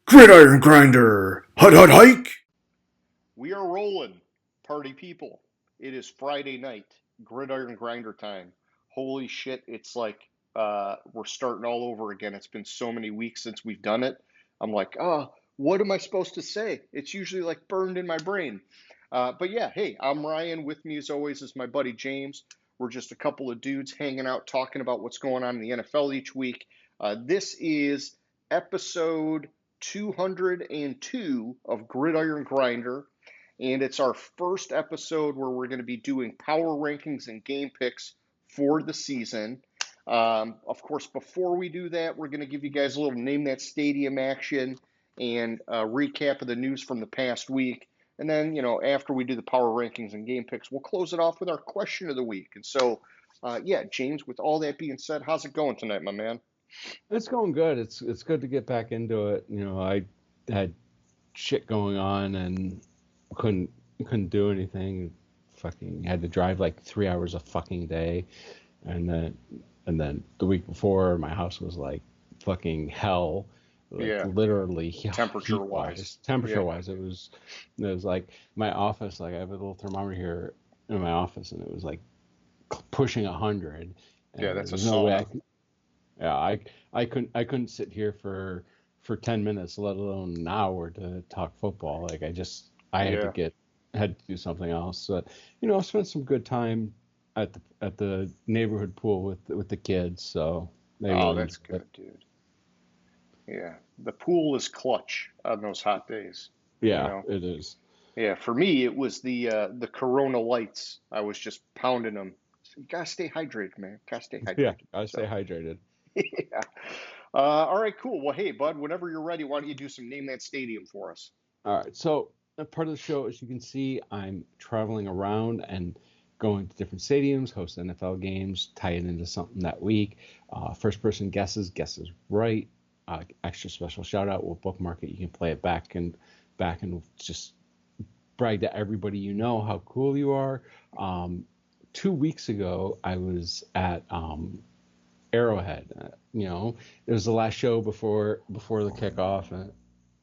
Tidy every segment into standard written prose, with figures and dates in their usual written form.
Gridiron Grinder! Hut hut hike! We are rolling, party people. It is Friday night, Gridiron Grinder time. Holy shit, it's like we're starting all over again. It's been so many weeks since we've done it. I'm like, oh, what am I supposed to say? It's usually like burned in my brain. But yeah, hey, I'm Ryan. With me as always is my buddy James. We're just a couple of dudes hanging out talking about what's going on in the NFL each week. This is episode 202 of Gridiron Grinder, and it's our first episode where we're going to be doing power rankings and game picks for the season. Of course, before we do that, we're going to give you guys a little name that stadium action and a recap of the news from the past week. And then, after we do the power rankings and game picks, we'll close it off with our question of the week. And so, yeah, James, with all that being said, how's it going tonight, my man? It's going good. It's good to get back into it. I had shit going on and couldn't couldn't do anything. Fucking had to drive like 3 hours a fucking day, and then the week before my house was like fucking hell, like Yeah, literally temperature heat wise. wise, temperature Yeah. wise. It was like my office. Like I have a little thermometer here in my office, and it was like pushing 100, Yeah, and that's a there's no way I sauna. could. Yeah, I couldn't sit here for 10 minutes, let alone an hour to talk football. Like I Yeah. had to do something else. But I spent some good time at the neighborhood pool with the kids, so they Oh, really that's enjoyed it. good, dude. Yeah. The pool is clutch on those hot days, you Yeah, know. it is. Yeah, for me it was the Corona lights. I was just pounding them. So you gotta stay hydrated, man. Gotta stay Yeah, hydrated. gotta stay So, hydrated. yeah. All right, cool. Well, hey, bud, whenever you're ready, why don't you do some name that stadium for us? All right, so a part of the show, as you can see, I'm traveling around and going to different stadiums, host NFL games, tie it into something that week. First person guesses right. Extra special shout out. We'll bookmark it. You can play it back and just brag to everybody you know how cool you are. 2 weeks ago, I was at Arrowhead. It was the last show before the kickoff,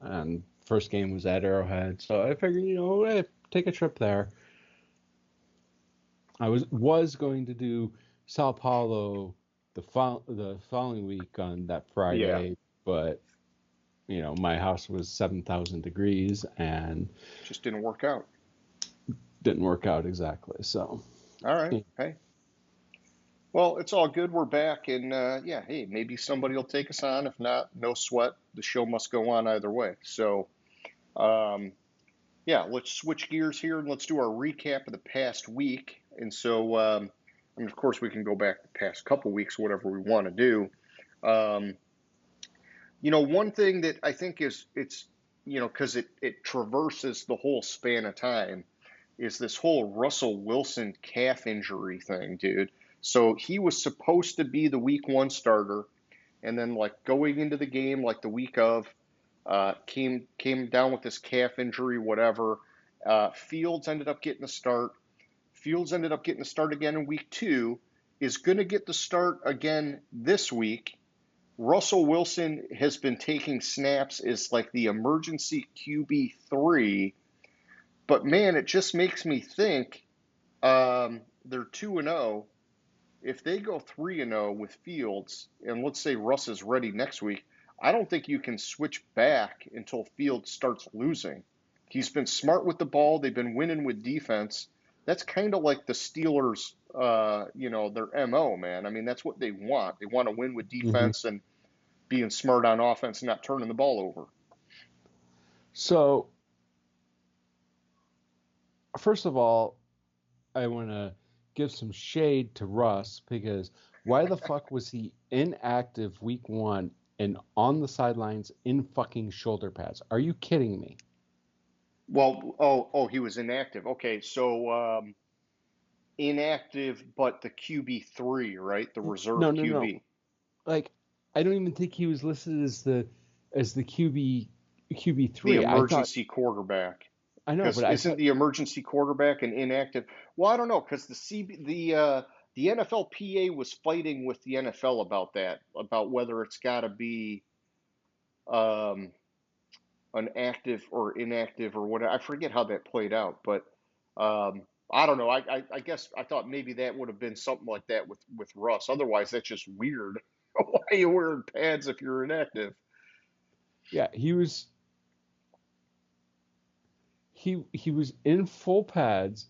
and first game was at Arrowhead. So I figured, hey, take a trip there. I was going to do Sao Paulo the following week on that Yeah, Friday, but my house was 7,000 degrees and just didn't work out. didn't work out exactly. So All right. yeah. Hey. Well, it's all good. We're back, and yeah, hey, maybe somebody will take us on. If not, no sweat. The show must go on either way. So, um, yeah, let's switch gears here and let's do our recap of the past week. And so, and of course, we can go back the past couple weeks, whatever we want to do. Um, one thing that I think is because it traverses the whole span of time, is this whole Russell Wilson calf injury thing, dude. So he was supposed to be the week one starter, and then like going into the game like the week of, came down with this calf injury, whatever. Fields ended up getting the start. Fields ended up getting the start again in week two. Is going to get the start again this week. Russell Wilson has been taking snaps as like the emergency QB3, but man, it just makes me think they're 2-0. If they go 3-0 with Fields, and let's say Russ is ready next week, I don't think you can switch back until Fields starts losing. He's been smart with the ball. They've been winning with defense. That's kind of like the Steelers, their MO, man. I mean, that's what they want. They want to win with hmm defense and being smart on offense and not turning the ball over. So first of all, I want to give some shade to Russ because why the fuck was he inactive week one and on the sidelines in fucking shoulder pads? Are you kidding me? Well, he was inactive. Okay, so inactive, but the QB3, right? The No, reserve no, no. QB, Like, I don't even think he was listed as the the QB3. I thought emergency quarterback. I know, Because but I isn't thought the emergency quarterback an inactive? Well, I don't know, because the NFLPA was fighting with the NFL about that, about whether it's got to be um, an active or inactive or whatever. I forget how that played out, but I don't know. I guess I thought maybe that would have been something like that with Russ. Otherwise, that's just weird. Why are you wearing pads if you're inactive? Yeah, he was in full pads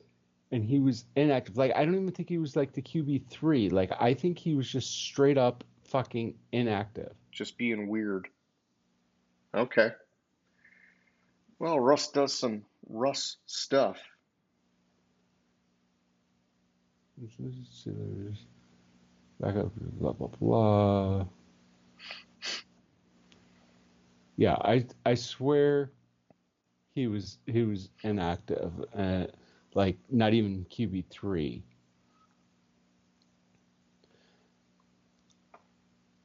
and he was inactive. Like I don't even think he was like the QB3. Like I think he was just straight up fucking inactive. Just being weird. Okay. Well, Russ does some Russ stuff. Let's see, there's back up, blah blah blah. Yeah, I swear he was inactive. Like not even QB3.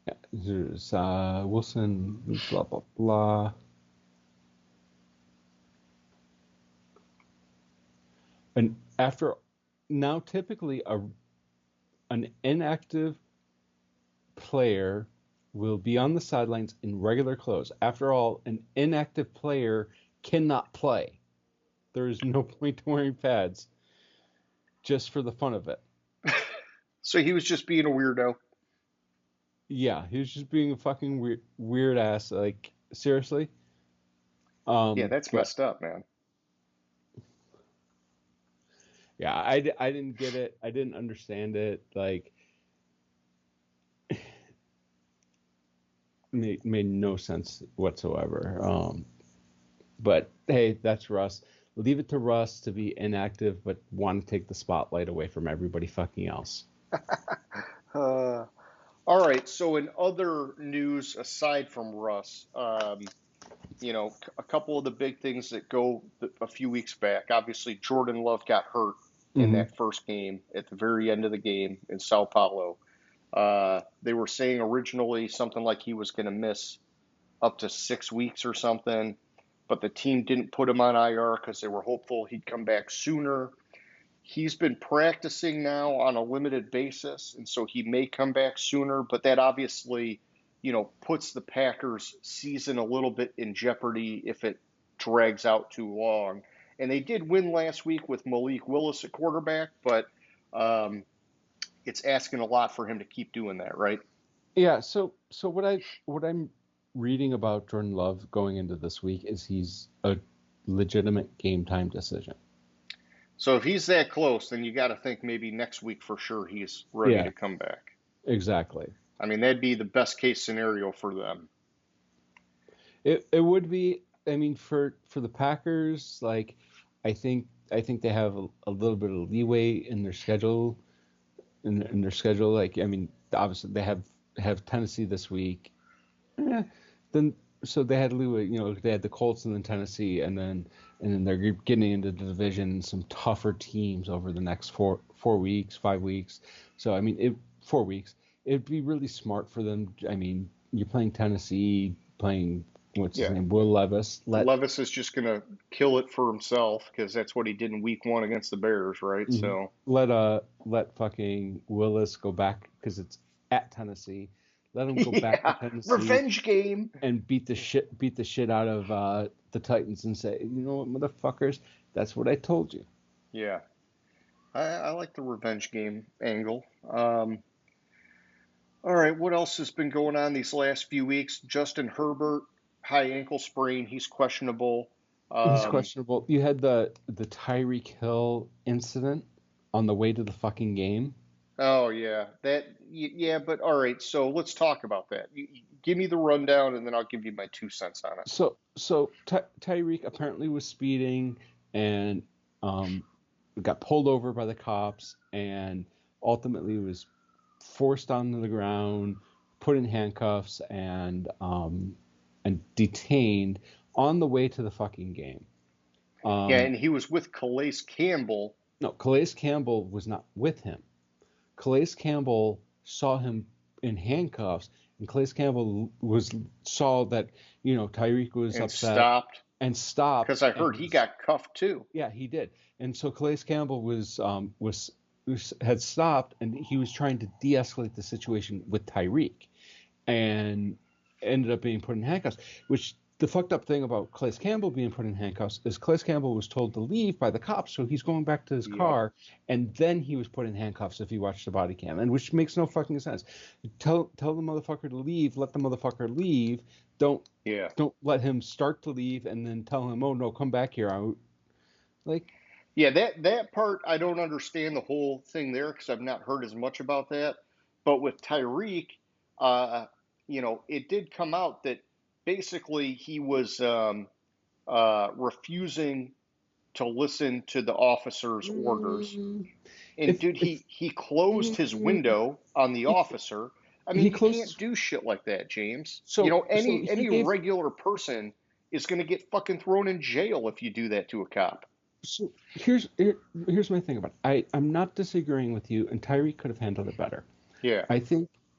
Yeah, there's Wilson, blah blah blah. And after now, typically an inactive player will be on the sidelines in regular clothes. After all, an inactive player cannot play. There is no point to wearing pads just for the fun of it. So he was just being a weirdo. Yeah, he was just being a fucking weird ass. Like seriously. Yeah, that's But messed up, man. yeah, I didn't get it. I didn't understand it. Like made no sense whatsoever. But hey, that's Russ. Leave it to Russ to be inactive, but want to take the spotlight away from everybody fucking else. Uh, all right. So in other news aside from Russ, a couple of the big things that go a few weeks back. Obviously, Jordan Love got hurt in Mm-hmm. that first game at the very end of the game in Sao Paulo. They were saying originally something like he was going to miss up to 6 weeks or something, but the team didn't put him on IR because they were hopeful he'd come back sooner. He's been practicing now on a limited basis, and so he may come back sooner, but that obviously, puts the Packers' season a little bit in jeopardy if it drags out too long. And they did win last week with Malik Willis at quarterback, but um, it's asking a lot for him to keep doing that, right? Yeah. So what I'm reading about Jordan Love going into this week is he's a legitimate game time decision. So if he's that close, then you got to think maybe next week for sure he's ready Yeah, to come back. exactly. I mean, that'd be the best case scenario for them. It would be. I mean, for the Packers, like I think they have a little bit of leeway in their schedule. In their schedule, like I mean, obviously they have Tennessee this week. Eh, then so they had leeway. They had the Colts and then Tennessee, and then they're getting into the division, some tougher teams over the next 4 weeks, 5 weeks. So I mean, 4 weeks. It'd be really smart for them. I mean, you're playing Tennessee, playing what's his Yeah. name, Will Levis. Levis is just going to kill it for himself because that's what he did in week 1 against the Bears, right? Mhm. So, Let fucking Willis go back because it's at Tennessee. Let him go back to yeah, Tennessee revenge game. and beat the shit out of the Titans and say, you know what, motherfuckers, that's what I told you. Yeah. I like the revenge game angle. All right, what else has been going on these last few weeks? Justin Herbert, high ankle sprain. He's questionable. He's Um, questionable. You had the Tyreek Hill incident on the way to the fucking game. oh, yeah. Yeah, but all right, so let's talk about that. Give me the rundown and then I'll give you my 2 cents on it. So Tyreek apparently was speeding and um, got pulled over by the cops and ultimately was forced onto the ground, put in handcuffs, and detained on the way to the fucking game. Yeah, Um, and he was with Calais Campbell. no, Calais Campbell was not with him. Calais Campbell saw him in handcuffs, and Calais Campbell saw that Tyreek was And upset stopped and stopped because I and heard he got cuffed too. yeah, he did. And so Calais Campbell had stopped, and he was trying to de-escalate the situation with Tyreek, and ended up being put in handcuffs, which the fucked up thing about Calais Campbell being put in handcuffs is Calais Campbell was told to leave by the cops, so he's going back to his Yep. car, and then he was put in handcuffs if you watch the body cam, and which makes no fucking sense. Tell the motherfucker to leave, let the motherfucker leave. Don't let him start to leave and then tell him, oh no, come back here. Yeah, that part I don't understand the whole thing there because I've not heard as much about that. But with Tyreek, it did come out that basically he was refusing to listen to the officer's orders. And if dude, he closed his window on the officer. I mean, he you can't closed, do shit like that, James. so Any regular person is going to get fucking thrown in jail if you do that to a cop. So here's my thing about it. I'm not disagreeing with you, and Tyreek could have handled it better. Yeah.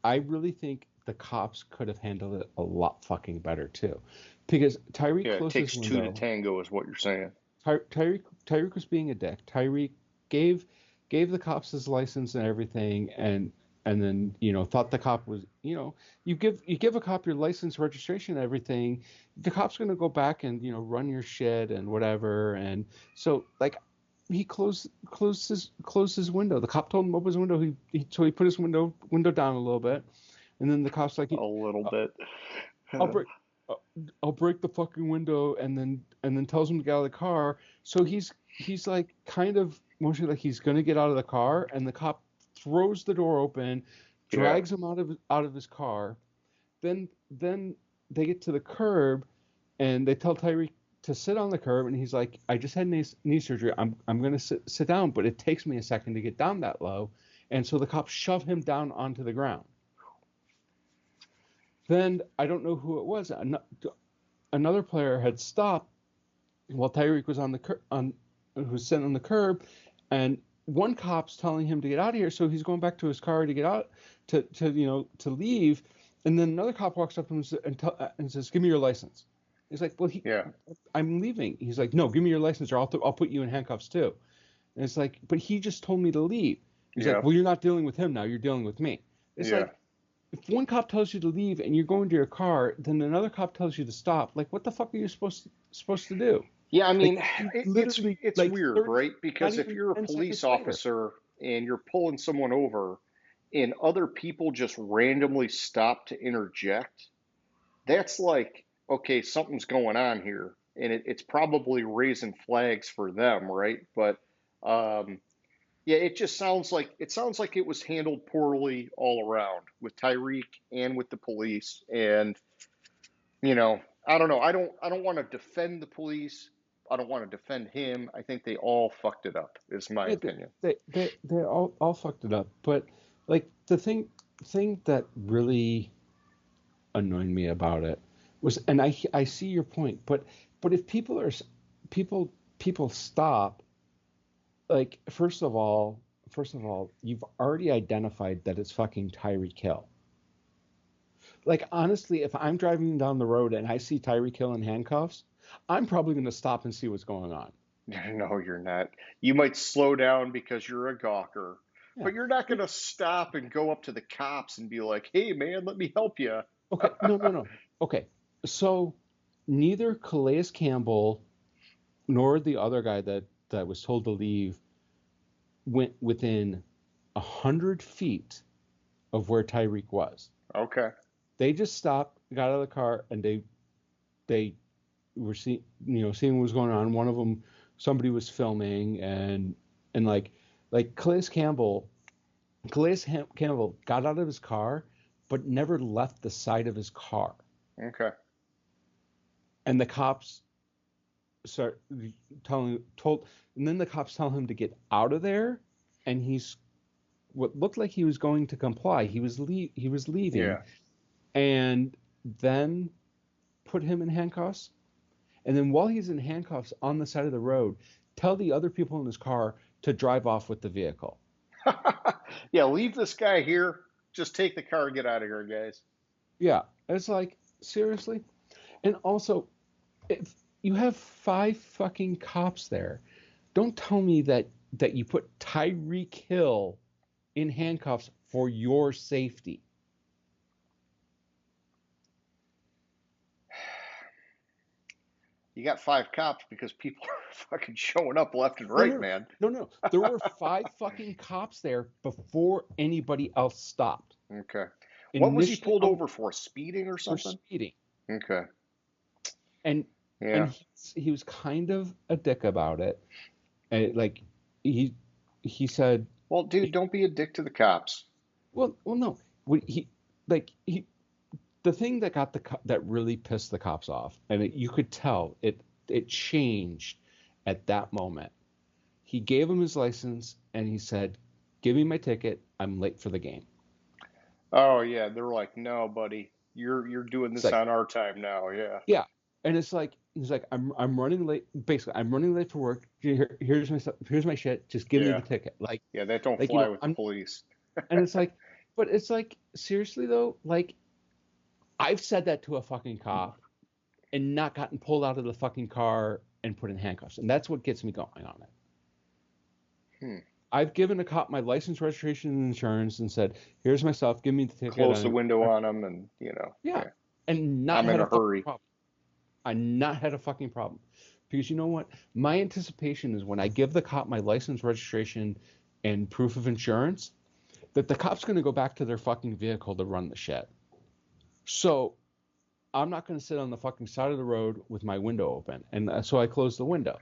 I really think the cops could have handled it a lot fucking better too, because Tyreek Yeah, it closed takes his two to window. tango, is what you're saying. Tyreek was being a dick. Tyreek gave the cops his license and everything, and then thought the cop was you give a cop your license, registration, and everything, the cop's gonna go back and run your shit and whatever, and so like he closed his window. The cop told him to open his window. So he put his window down a little bit, and then the cop's like, A little bit. I'll break. uh, I'll break the fucking window, and then tells him to get out of the car. So he's like kind of motioning like he's gonna get out of the car, and the cop throws the door open, Yeah. drags him out of his car. Then they get to the curb, and they tell Tyreek to sit on the curb, and he's like, I just had knee surgery. I'm gonna sit down, but it takes me a second to get down that low, and so the cops shove him down onto the ground. Then I don't know who it was. Another player had stopped while Tyreek was who was sitting on the curb, and one cop's telling him to get out of here, so he's going back to his car to get out to leave, and then another cop walks up to him and says, "Give me your license." He's like, "Well, I'm leaving." He's like, "No, give me your license, or I'll put you in handcuffs too." And it's like, "But he just told me to leave." He's like, "Well, you're not dealing with him now. You're dealing with me." It's like, if one cop tells you to leave and you're going to your car, then another cop tells you to stop. Like, what the fuck are you supposed to do? Yeah, I mean, Literally, it's like weird, 30, right? not Because if even you're a 10 police seconds later. officer and you're pulling someone over and other people just randomly stop to interject, that's like, okay, something's going on here. And it's probably raising flags for them, right? But yeah, it sounds like it was handled poorly all around with Tyreek and with the police. And I don't know. I don't want to defend the police. I don't want to defend him. I think they all fucked it up, is my Yeah, opinion. they all fucked it up. But like the thing that really annoyed me about it was, and I see your point, but if people stop, like first of all, you've already identified that it's fucking Tyreek Hill. Like honestly, if I'm driving down the road and I see Tyreek Hill in handcuffs, I'm probably going to stop and see what's going on. No, you're not. You might slow down because you're a gawker, Yeah. but you're not going to stop and go up to the cops and be like, "Hey, man, let me help you." Okay. No. Okay. So neither Calais Campbell nor the other guy that was told to leave went within 100 feet of where Tyreek was. Okay. They just stopped, got out of the car, and they were seeing what was going on. One of them, somebody was filming, and like Calais Campbell got out of his car, but never left the side of his car. Okay. And the cops start and then the cops tell him to get out of there, and he's what looked like he was going to comply. He was leaving, Yeah. and then put him in handcuffs. And then while he's in handcuffs on the side of the road, tell the other people in his car to drive off with the vehicle. Yeah, leave this guy here. Just take the car and get out of here, guys. Yeah, it's like, seriously? And also, if you have 5 fucking cops there, don't tell me that you put Tyreek Hill in handcuffs for your safety. you got 5 cops because people are fucking showing up left and No, right, no, man. no, no. There were 5 cops there before anybody else stopped. Okay. What was he Initially pulled over for? Speeding or for something? speeding, Okay. and Yeah. he was kind of a dick about it. And like he he said, Well, dude, don't be a dick to the cops. well, no, he the thing that that really pissed the cops off, and you could tell it changed at that moment. He gave him his license and he said, "Give me my ticket. I'm late for the game." Oh yeah, they're like, no, buddy, you're doing It's this like, on our time now. Yeah. yeah, and it's like he's like, I'm running late. Basically, I'm running late for work. Here's my stuff. Here's my shit. Just give me Yeah. the ticket. Yeah, that don't Like fly with the I'm, police. and it's like, but it's like seriously though, like I've said that to a fucking cop and not gotten pulled out of the fucking car and put in handcuffs, and that's what gets me going on it. Hmm. I've given a cop my license, registration, and insurance, and said, "Here's my stuff. Give me the ticket." Close the window on them, and Yeah, yeah, and not I'm in had a a fucking hurry. problem. I not had a fucking problem because you know what? My anticipation is when I give the cop my license, registration, and proof of insurance, that the cop's going to go back to their fucking vehicle to run the shit. So I'm not going to sit on the fucking side of the road with my window open, and so I closed the window.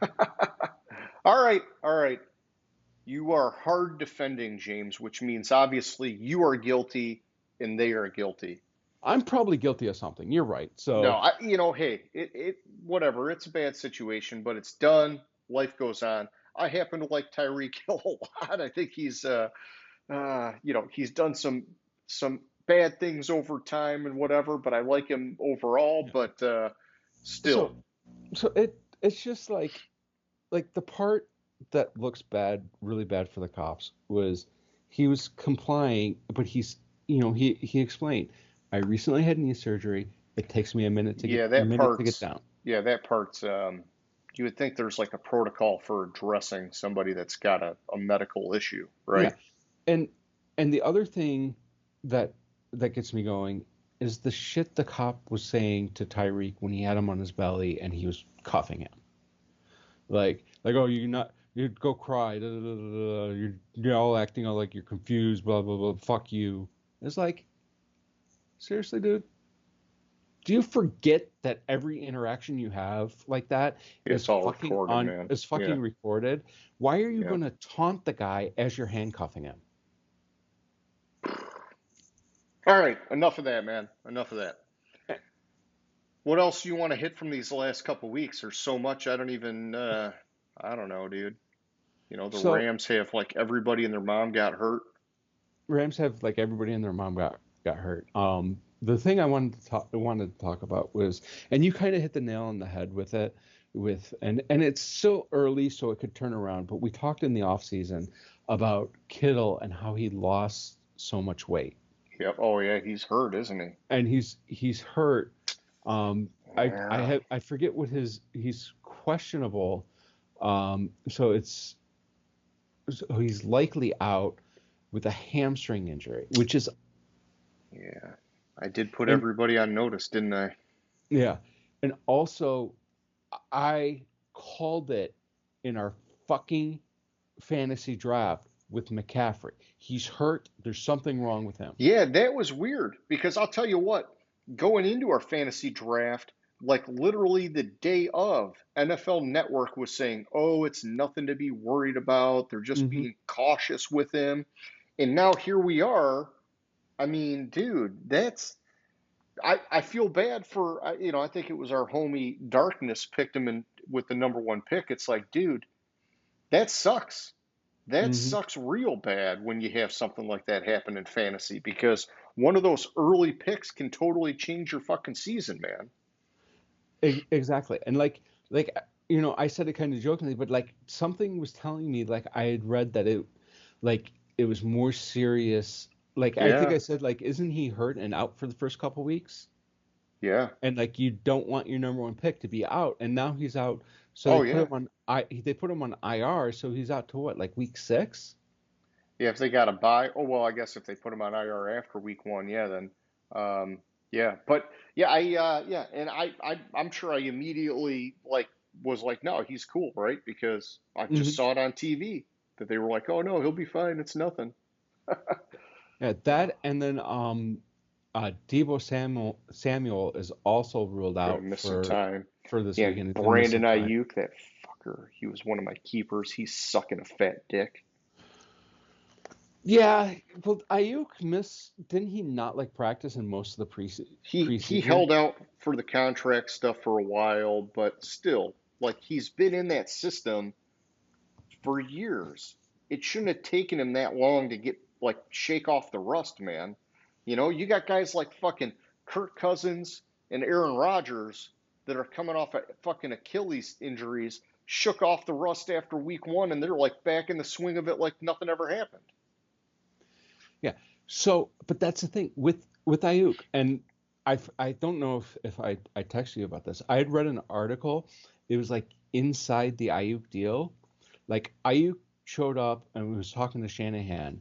All right, all right. You are hard defending, James, which means obviously you are guilty and they are guilty. I'm probably guilty of something. You're right. No, So hey, whatever. It's a bad situation, but it's done. Life goes on. I happen to like Tyreek Hill a lot. I think he's done some bad things over time and whatever, but I like him overall. yeah. But still, So so it's just like the part that looks bad, really bad for the cops was he was complying, but he explained, I recently had knee surgery. It takes me a minute to yeah, get down. that part's. You would think there's like a protocol for addressing somebody that's got a medical issue, Yeah. right? And the other thing that gets me going is the shit the cop was saying to Tyreek when he had him on his belly and he was cuffing him. Oh, you'd go cry, da, da, da, da, da. You're all acting all like you're confused, blah blah blah, fuck you. It's like, seriously, dude, do you forget that every interaction you have like that It's all recorded, man. is Yeah, fucking recorded? Why are you yeah. gonna taunt the guy as you're handcuffing him? All right, enough of that, man. Enough of that. What else do you want to hit from these last couple weeks? There's so much I don't even I don't know, dude. The So Rams have like everybody and their mom got hurt. Rams have like everybody and their mom got hurt. The thing I wanted to talk about was, and you kind of hit the nail on the head with it, and it's so early so it could turn around. But we talked in the off season about Kittle and how he lost so much weight, Yep. Oh yeah, he's hurt, isn't he? and he's hurt. Yeah. I forget what he's questionable. So he's likely out with a hamstring injury, which is Yeah. I did put and everybody on notice, didn't I? yeah, and also I called it in our fucking fantasy draft with McCaffrey. He's hurt. There's something wrong with him. Yeah, that was weird because I'll tell you what, going into our fantasy draft, like literally the day of, NFL Network was saying, "Oh, it's nothing to be worried about. They're just Hmm. being cautious with him." And now here we are. I mean, dude, I feel bad for I think it was our homie Darkness picked him in with the number one pick. It's like, dude, that sucks. That Hmm. sucks real bad when you have something like that happen in fantasy because one of those early picks can totally change your fucking season, man. Exactly. And I said it kind of jokingly, but like something was telling me like I had read that it was more serious. Like I think Yeah, I said like, isn't he hurt and out for the first couple weeks? yeah. And like you don't want your number one pick to be out, and now he's out. So Oh, yeah. they put him on IR, so he's out to what, like week 6? Yeah, if they got a buy, oh, well, I guess if they put him on IR after week one, yeah, then, um, Yeah, but yeah, and I'm sure I immediately like was like, no, he's cool, right? Because I just Hmm. saw it on TV that they were like, oh no, he'll be fine, it's nothing. Yeah, that and then Debo Samuel is also ruled Go out missing time. for this Yeah, and weekend. He's gonna miss some Brandon time. Ayuk, that fucker, he was one of my keepers. He's sucking a fat dick. Yeah, well, Ayuk missed. Didn't he not like practice in most of the He preseason? held out for the contract stuff for a while, but still, like he's been in that system for years. It shouldn't have taken him that long to get like shake off the rust, man. You know, you got guys like fucking Kirk Cousins and Aaron Rodgers that are coming off of fucking Achilles injuries, shook off the rust after week one, and they're like back in the swing of it like nothing ever happened. Yeah. So, but that's the thing with Ayuk, and I don't know if I texted you about this. I had read an article. It was like inside the Ayuk deal. Like Ayuk showed up and was talking to Shanahan,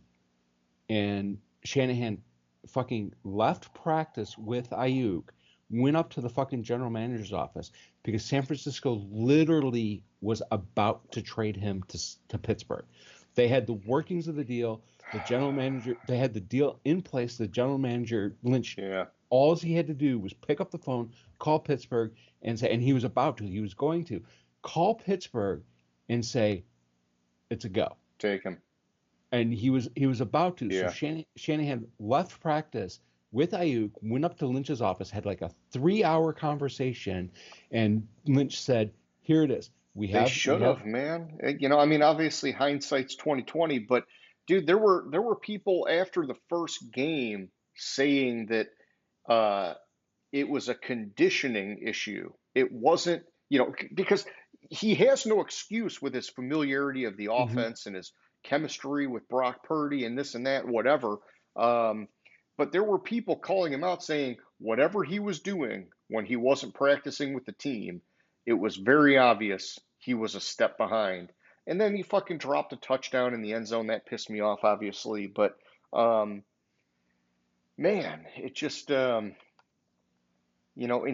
and Shanahan fucking left practice with Ayuk, went up to the fucking general manager's office because San Francisco literally was about to trade him to Pittsburgh. They had the workings of the deal. The general manager, they had the deal in place. The general manager, Lynch, Yeah, all he had to do was pick up the phone, call Pittsburgh, and say, and he was about to, he was going to call Pittsburgh and say, it's a go, take him. and he was about to. So Yeah. Shanahan left practice with Ayuk, went up to Lynch's office, had like a 3-hour conversation, and Lynch said, "Here it is. We They have we should have." have, man. You know, I mean, obviously hindsight's 2020, but dude, there were people after the first game saying that uh, it was a conditioning issue. It wasn't, because he has no excuse with his familiarity of the Mhm. offense and his chemistry with Brock Purdy and this and that, whatever. Um, but there were people calling him out saying whatever he was doing when he wasn't practicing with the team, it was very obvious he was a step behind. And then he fucking dropped a touchdown in the end zone. That pissed me off, obviously. But um, man, it just and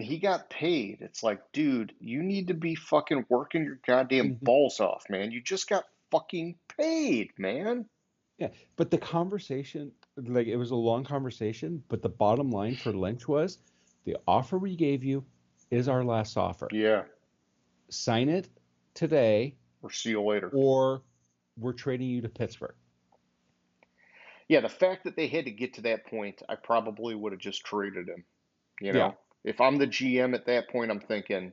he got paid. It's like, dude, you need to be fucking working your goddamn Mhm. balls off, man. You just got fucking paid, man. Yeah, but the conversation, like it was a long conversation, but the bottom line for Lynch was, the offer we gave you is our last offer. Yeah, Sign it today, or see you later. or we're trading you to Pittsburgh. Yeah, the fact that they had to get to that point, I probably would have just traded him. You Yeah. know, if I'm the GM at that point, I'm thinking,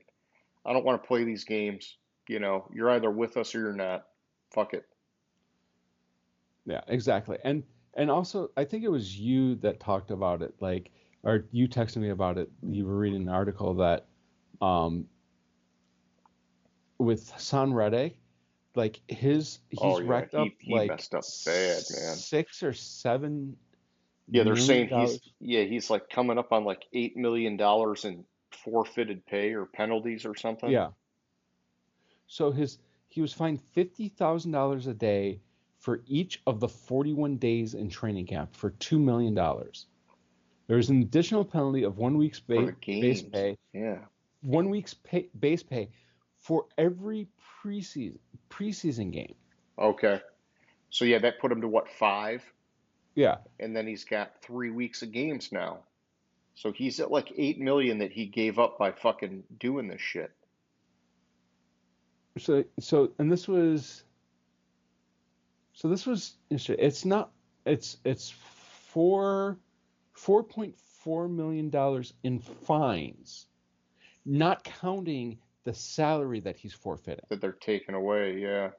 I don't want to play these games. You're either with us or you're not. Fuck it. Yeah, exactly. And also I think it was you that talked about it, like, or you texted me about it. You were reading an article that um with San Reddick, like Oh he's yeah, racked up he like messed up bad, man. 6 or 7 Yeah, they're million saying he's dollars. yeah, he's like coming up on like $8 million in forfeited pay or penalties or something. Yeah. So he was fined $50,000 a day for each of the 41 days in training camp for $2 million. There is an additional penalty of 1 week's For the base games. pay, Yeah. 1 week's base pay for every preseason game. Okay. So yeah, that put him to what, 5? Yeah. And then he's got 3 weeks of games now. So he's at like 8 million that he gave up by fucking doing this shit. And this was it's not it's $4.4 million in fines, not counting the salary that he's forfeiting. That they're taking away. Yeah.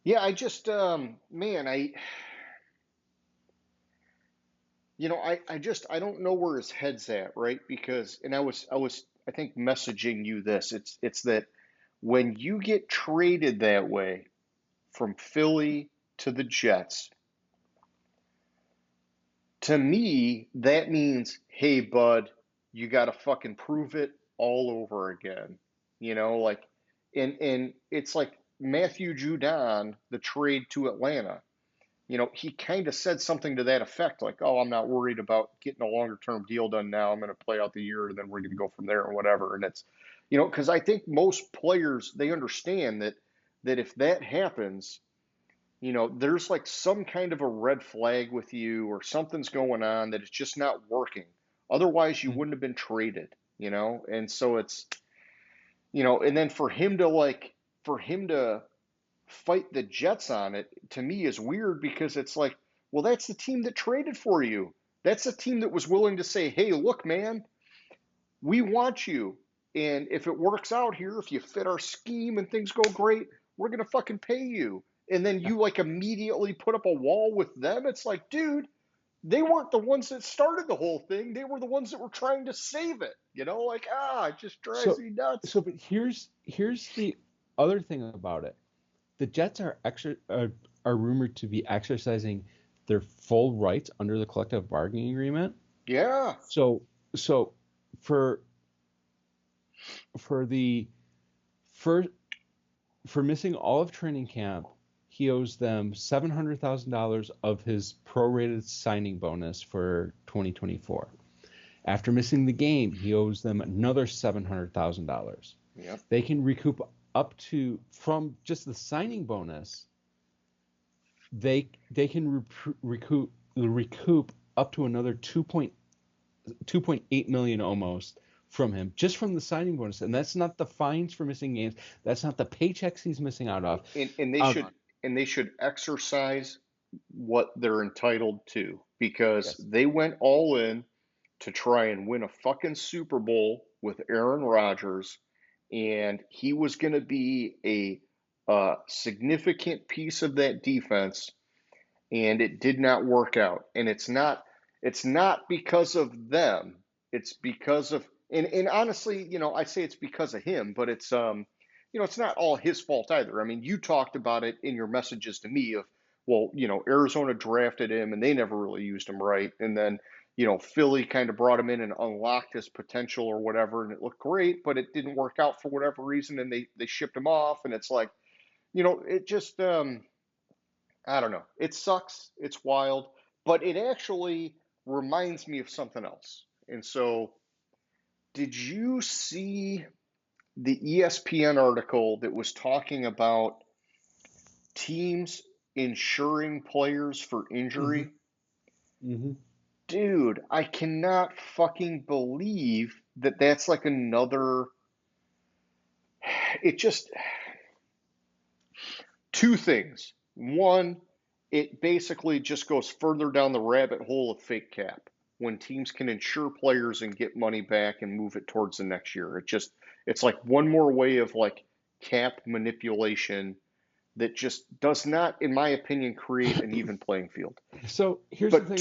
Yeah, I just man, I don't know where his head's at, right? Because and I was I think messaging you this. It's that when you get traded that way from Philly to the Jets, to me, that means, hey, bud, you got to fucking prove it all over again. Like, and it's like Matthew Judon, the trade to Atlanta. he kind of said something to that effect, like, "Oh, I'm not worried about getting a longer term deal done now. I'm going to play out the year, and then we're going to go from there, or whatever." And it's, because I think most players, they understand that if that happens, there's like some kind of a red flag with you, or something's going on that it's just not working. Otherwise, you wouldn't have been traded, And so it's, and then for him to fight the Jets on it, to me, is weird, because it's like, well, that's the team that traded for you. That's the team that was willing to say, "Hey, look, man, we want you. And if it works out here, if you fit our scheme and things go great, we're going to fucking pay you." And then you like immediately put up a wall with them. It's like, dude, they weren't the ones that started the whole thing. They were the ones that were trying to save it. Like, it just drives So, me nuts. but here's the other thing about it. The Jets are rumored to be exercising their full rights under the collective bargaining agreement. Yeah. So for the for missing all of training camp, he owes them $700,000 of his prorated signing bonus for 2024. After missing the game, he owes them another $700,000. Yep. They can recoup up to, from just the signing bonus, they can recoup up to another 2.8 million almost from him, just from the signing bonus. And that's not the fines for missing games. That's not the paychecks he's missing out of. And they should exercise what they're entitled to, because Yes. they went all in to try and win a fucking Super Bowl with Aaron Rodgers, and he was going to be a significant piece of that defense, and it did not work out. And it's not because of them. It's because of, and honestly, I say it's because of him, but it's it's not all his fault either. I mean, you talked about it in your messages to me of, well, Arizona drafted him and they never really used him right, and then Philly kind of brought him in and unlocked his potential or whatever, and it looked great, but it didn't work out for whatever reason, and they shipped him off, and it's like, it just I don't know. It sucks. It's wild, but it actually reminds me of something else. And so, did you see the ESPN article that was talking about teams insuring players for injury? Mm-hmm. Dude, I cannot fucking believe that that's like another. It just. Two things. One, it basically just goes further down the rabbit hole of fake cap, when teams can insure players and get money back and move it towards the next year. It's like one more way of like cap manipulation that just does not, in my opinion, create an even playing field. So here's the thing.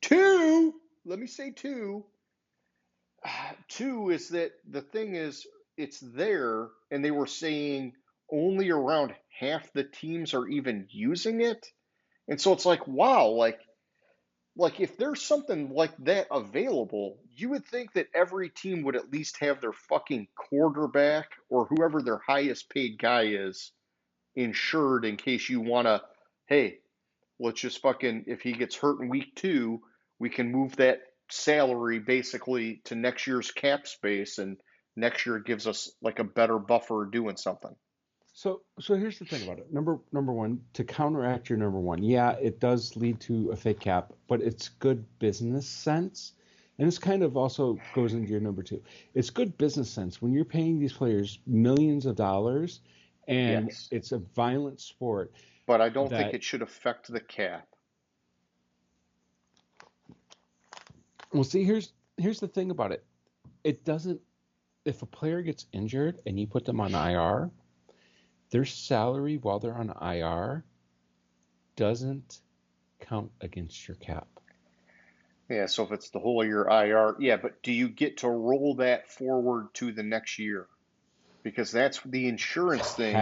Two, let me say two. Two is that the thing is, it's there, and they were saying only around half the teams are even using it. And so it's like, wow, like if there's something like that available, you would think that every team would at least have their fucking quarterback or whoever their highest paid guy is insured, in case you want to, hey, let's just fucking, if he gets hurt in week 2, we can move that salary basically to next year's cap space, and next year it gives us like a better buffer doing something. So here's the thing about it. Number one, to counteract your number one, yeah, it does lead to a fake cap, but it's good business sense. And this kind of also goes into your number two. It's good business sense when you're paying these players millions of dollars, and Yes. it's a violent sport. But I don't think it should affect the cap. Well, see, here's the thing about it. It doesn't. If a player gets injured and you put them on IR, their salary while they're on IR doesn't count against your cap. Yeah, so if it's the whole year IR, yeah, but do you get to roll that forward to the next year? Because that's the insurance thing.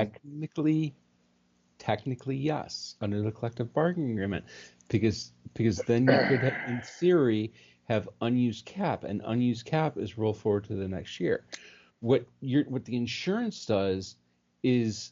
Technically, yes, under the collective bargaining agreement, because then you could, in theory, have unused cap, and unused cap is rolled forward to the next year. What the insurance does is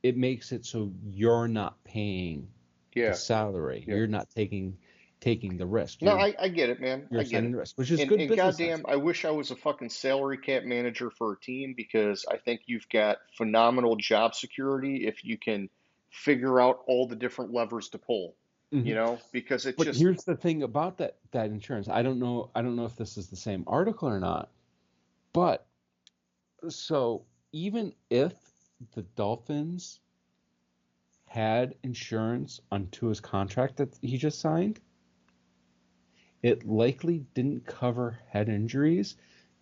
it makes it so you're not paying the Yeah. salary. Yeah. You're not taking the risk. No, I get it, man. You're I get assigning it. the risk, which is good And business sense. goddamn, I wish I was a fucking salary cap manager for a team because I think you've got phenomenal job security if you can figure out all the different levers to pull, hmm because it But just, here's the thing about that insurance. I don't know if this is the same article or not. But so even if the Dolphins had insurance on Tua's contract that he just signed, it likely didn't cover head injuries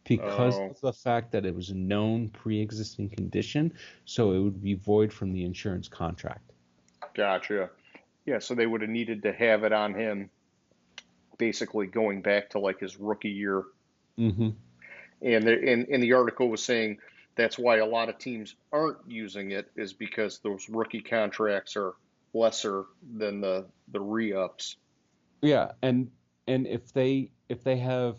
because oh, of the fact that it was a known pre-existing condition, so it would be void from the insurance contract. gotcha. Yeah, so they would have needed to have it on him basically going back to like his rookie year. hmm And the article was saying that's why a lot of teams aren't using it is because those rookie contracts are lesser than the re-ups. Yeah, and if they have,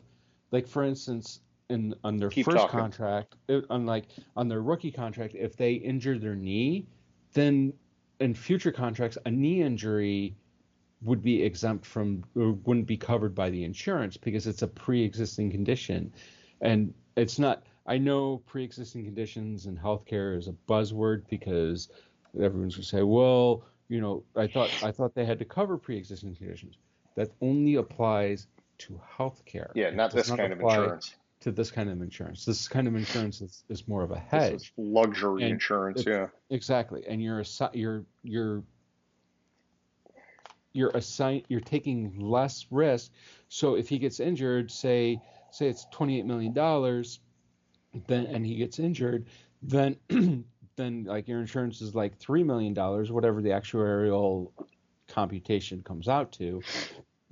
like for instance, in on their Keep first talking. contract, on their rookie contract, if they injure their knee, then in future contracts, a knee injury would be exempt from or wouldn't be covered by the insurance because it's a pre-existing condition. And it's not, I know pre-existing conditions in healthcare is a buzzword because everyone's going to say, well, I thought they had to cover pre-existing conditions. That only applies to healthcare. Yeah, It not does this not kind of apply insurance. to this kind of insurance. This kind of insurance is more of a This is hedge. luxury And insurance, it's yeah. exactly, and you're taking less risk. So if he gets injured, say it's $28 million, then and he gets injured, then then like your insurance is like $3 million, whatever the actuarial computation comes out to.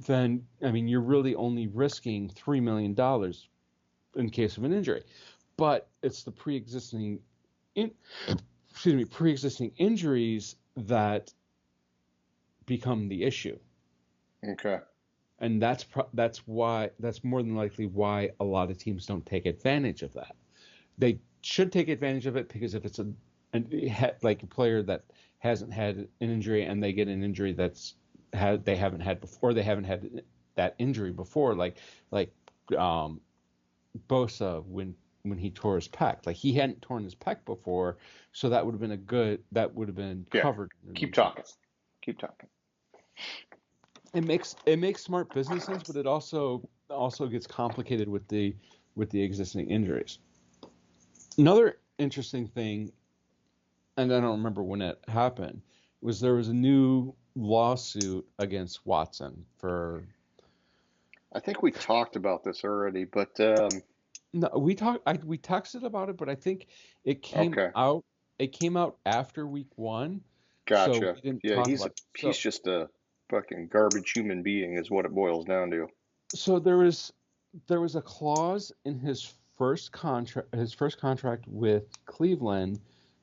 Then I mean you're really only risking $3 million in case of an injury, but it's the in, pre-existing injuries that become the issue. Okay. And that's more than likely why a lot of teams don't take advantage of that. They should take advantage of it because if it's like a player that hasn't had an injury and they get an injury they haven't had before, they haven't had that injury before, like Bosa when he tore his pec, like he hadn't torn his pec before, so that would have been Yeah. covered in the Keep talking. insurance. Keep talking. It makes smart business sense, but it also gets complicated with the existing injuries. Another interesting thing, and I don't remember when it happened, was there was a new lawsuit against Watson for. I think we talked about this already, but No, we texted about it, but I think it came okay. out it came out after week one, so Gotcha. we didn't Yeah, talk about it. he's just a fucking garbage human being is what it boils down to. So there was a clause in his first contract with Cleveland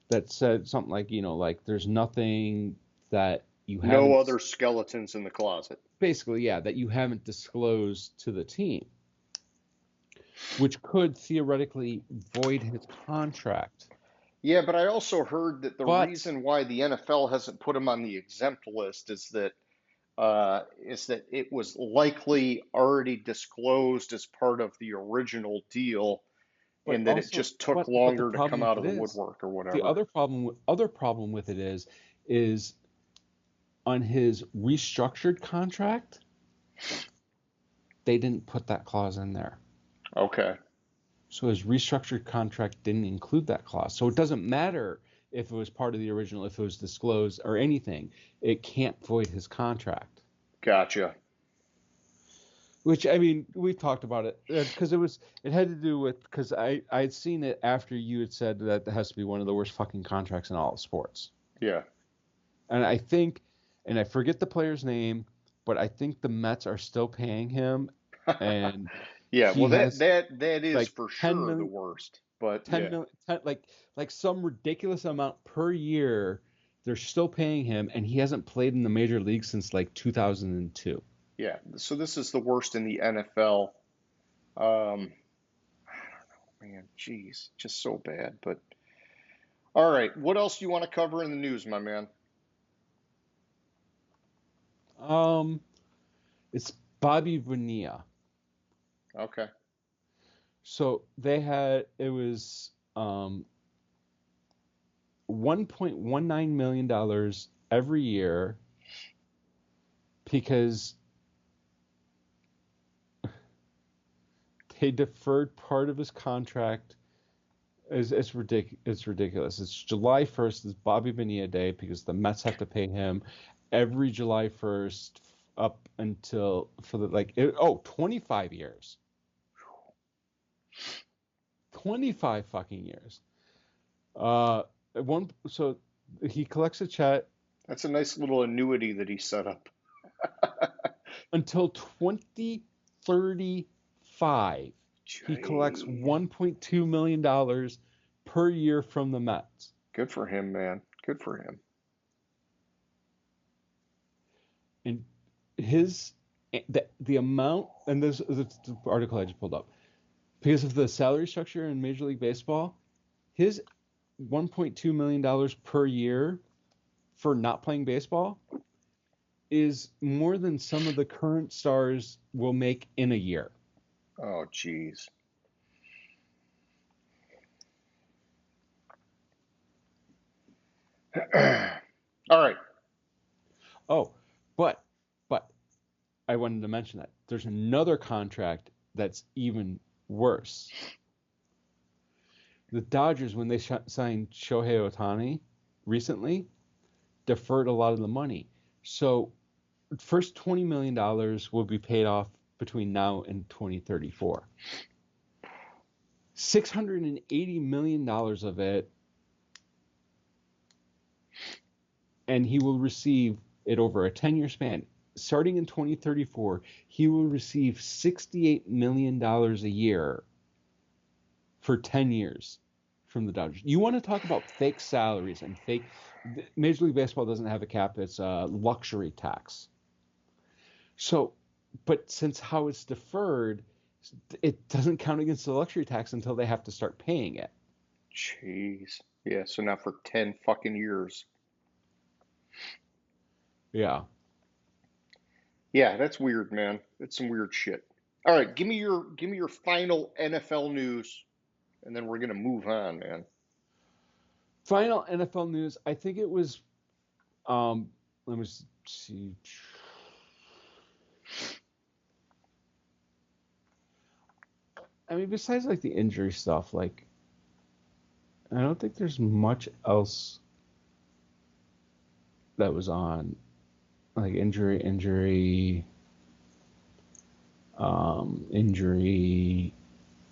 that said something like, like there's nothing that you No haven't other skeletons in the closet. basically, yeah, that you haven't disclosed to the team, which could theoretically void his contract. Yeah, but I also heard that the But reason why the NFL hasn't put him on the exempt list is that it was likely already disclosed as part of the original deal, but and that it also just took but the longer to problem come with out it of the is woodwork or the whatever. other problem with it is on his restructured contract, they didn't put that clause in there. Okay. So his restructured contract didn't include that clause. So it doesn't matter if it was part of the original, if it was disclosed or anything. It can't void his contract. Gotcha. Which I mean, we've talked about it because it had to do with because I'd seen it after you had said that it has to be one of the worst fucking contracts in all of sports. Yeah. And I think, and I forget the player's name, but I think the Mets are still paying him, and Yeah, he well has that is like for 10 sure the million, worst. But 10 yeah. million, 10, like some ridiculous amount per year. They're still paying him, and he hasn't played in the major league since like 2002. Yeah. So this is the worst in the NFL. I don't know, man, jeez, just so bad. But All right. What else do you want to cover in the news, my man? Um, it's Bobby Bonilla. Okay. So it was $1.19 million every year because they deferred part of his contract. It's ridiculous. It's July 1st is Bobby Bonilla Day because the Mets have to pay him every July 1st up until for the 25 years. 25 fucking years. So he collects a check That's a nice little annuity that he set up. until 2035. He collects Gee. $1.2 million per year from the Mets. Good for him, man. Good for him. And the amount, and this is the article I just pulled up, because of the salary structure in Major League Baseball, his $1.2 million per year for not playing baseball is more than some of the current stars will make in a year. Oh, jeez. All right. Oh, but I wanted to mention that there's another contract that's even worse. The Dodgers, when they signed Shohei Ohtani recently, deferred a lot of the money. So first $20 million will be paid off between now and 2034. $680 million of it, and he will receive it over a 10-year span. Starting in 2034, he will receive $68 million a year for 10 years from the Dodgers. You want to talk about fake salaries and fake. Major League Baseball doesn't have a cap, it's a luxury tax. So, but since how it's deferred, it doesn't count against the luxury tax until they have to start paying it. Jeez. Yeah, so now for 10 fucking years. Yeah. Yeah, that's weird, man. That's some weird shit. All right, give me your final NFL news, and then we're gonna move on, man. Final NFL news. I think it was. Let me see. I mean, besides like the injury stuff, like I don't think there's much else that was on, like injury. Injury.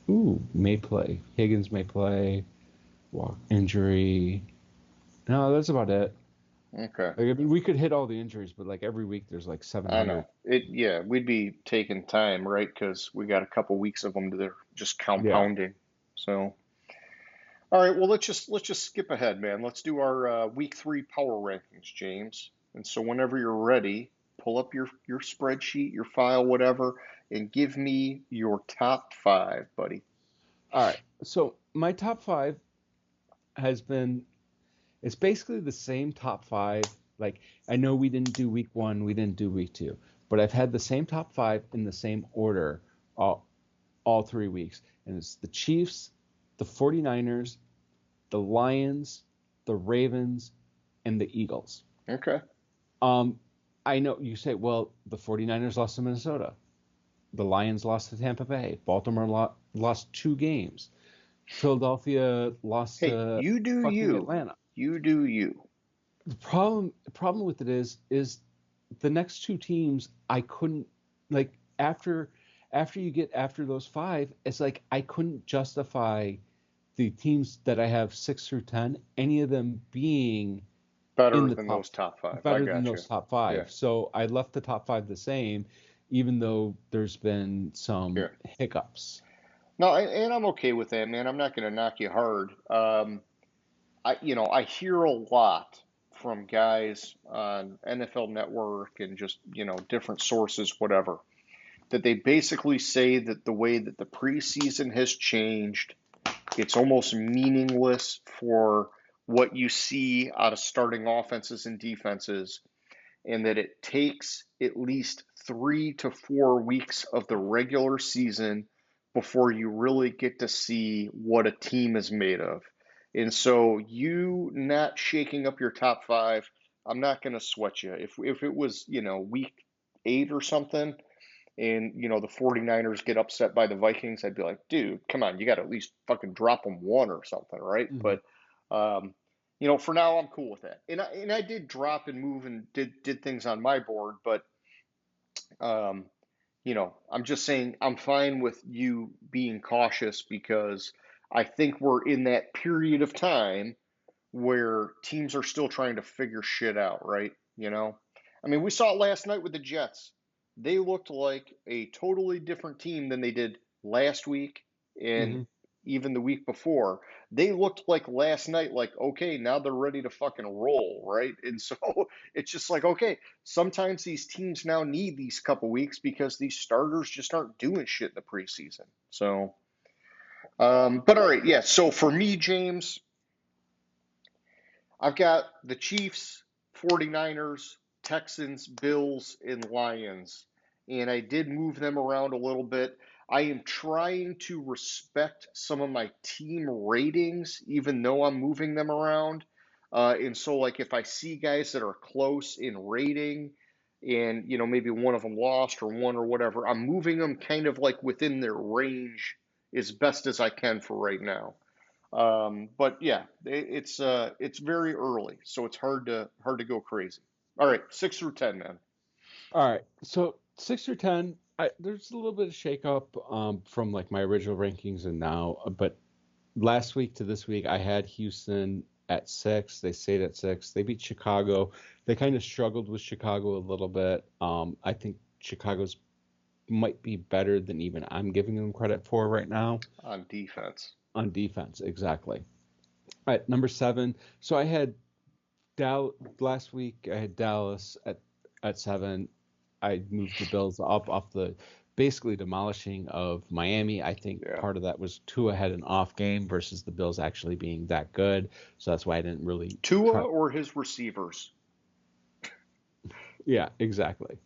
Ooh, may play. Higgins may play. Walk injury. No, that's about it. Okay. Like, I mean, we could hit all the injuries, but like every week there's like I 700. know. Yeah, we'd be taking time, right? Because we got a couple weeks of them that are just Yeah. compounding. So, all right, well, let's just skip ahead, man. Let's do our week 3 power rankings, James. And so whenever you're ready, pull up your spreadsheet, your file, whatever, and give me your top 5, buddy. All right. So my top five has been. It's basically the same top five. Like I know we didn't do week one, we didn't do week two, but I've had the same top five in the same order all 3 weeks. And it's the Chiefs, the 49ers, the Lions, the Ravens, and the Eagles. Okay. I know you say, well, the 49ers lost to Minnesota. The Lions lost to Tampa Bay. Baltimore lost 2 games. Philadelphia lost Hey, to you do fucking you. Atlanta. You do you. The problem with it is the next 2 teams I couldn't like after you get after those five, it's like I couldn't justify the teams that I have 6 through 10, any of them being in Better the than top those top 5. I better than got you. those top Yeah. five. So I left the top five the same, even though there's been some Yeah. hiccups. No, and I'm okay with that, man. I'm not going to knock you hard. I hear a lot from guys on NFL Network and just, different sources, whatever, that they basically say that the way that the preseason has changed, it's almost meaningless for what you see out of starting offenses and defenses, and that it takes at least 3 to 4 weeks of the regular season before you really get to see what a team is made of. And so you not shaking up your top five, I'm not going to sweat you. If it was, week 8 or something, and the 49ers get upset by the Vikings, I'd be like, dude, come on, you got to at least fucking drop them one or something, right? Mhm. But for now, I'm cool with that. And I did drop and move and did things on my board, but um, I'm just saying I'm fine with you being cautious because I think we're in that period of time where teams are still trying to figure shit out, right? I mean, we saw it last night with the Jets. They looked like a totally different team than they did last week and Mhm. even the week before. They looked like last night, like, okay, now they're ready to fucking roll, right? And so it's just like, okay, sometimes these teams now need these couple weeks because these starters just aren't doing shit in the preseason. So, but all right, yeah. So for me, James, I've got the Chiefs, 49ers, Texans, Bills, and Lions. And I did move them around a little bit. I am trying to respect some of my team ratings, even though I'm moving them around. And so, like, if I see guys that are close in rating and, maybe one of them lost or one or whatever, I'm moving them kind of like within their range as best as I can for right now. But yeah, it's very early, so it's hard to go crazy. All right, 6 through 10, man. All right. So 6 through 10, there's a little bit of shakeup from like my original rankings and now, but last week to this week, I had Houston at 6. They stayed at 6. They beat Chicago. They kind of struggled with Chicago a little bit. I think Chicago's might be better than even I'm giving them credit for right now On defense. on defense. Exactly. All right, number 7. So I had last week. I had Dallas at 7. I moved the Bills up off the basically demolishing of Miami. I think Yeah. part of that was Tua had an off game versus the Bills actually being that good. So that's why I didn't really Tua try. or his receivers. Yeah, exactly.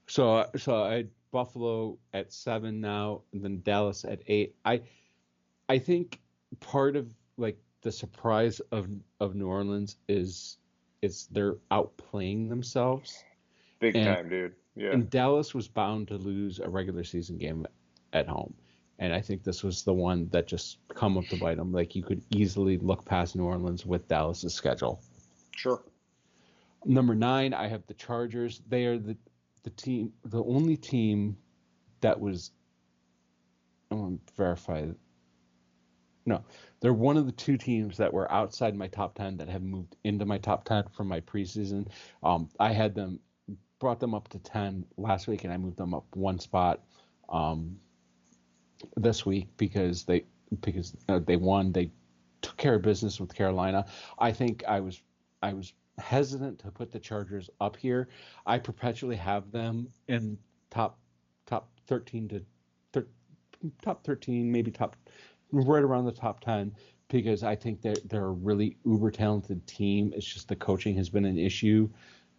So I had Buffalo at 7 now, and then Dallas at 8. I think part of like the surprise of New Orleans is they're outplaying themselves. Big And time, dude. Yeah. and Dallas was bound to lose a regular season game at home. And I think this was the one that just come up to bite them. Like you could easily look past New Orleans with Dallas's schedule. Sure. Number 9, I have the Chargers. They are the only team that was. I want to verify. No, they're one of the 2 teams that were outside my top 10 that have moved into my top 10 from my preseason. I had them brought them up to 10 last week, and I moved them up one spot this week because they won. They took care of business with Carolina. I think I was hesitant to put the Chargers up here. I perpetually have them in top 13 to top 13, maybe top right around the top 10 because I think they're a really uber talented team. It's just the coaching has been an issue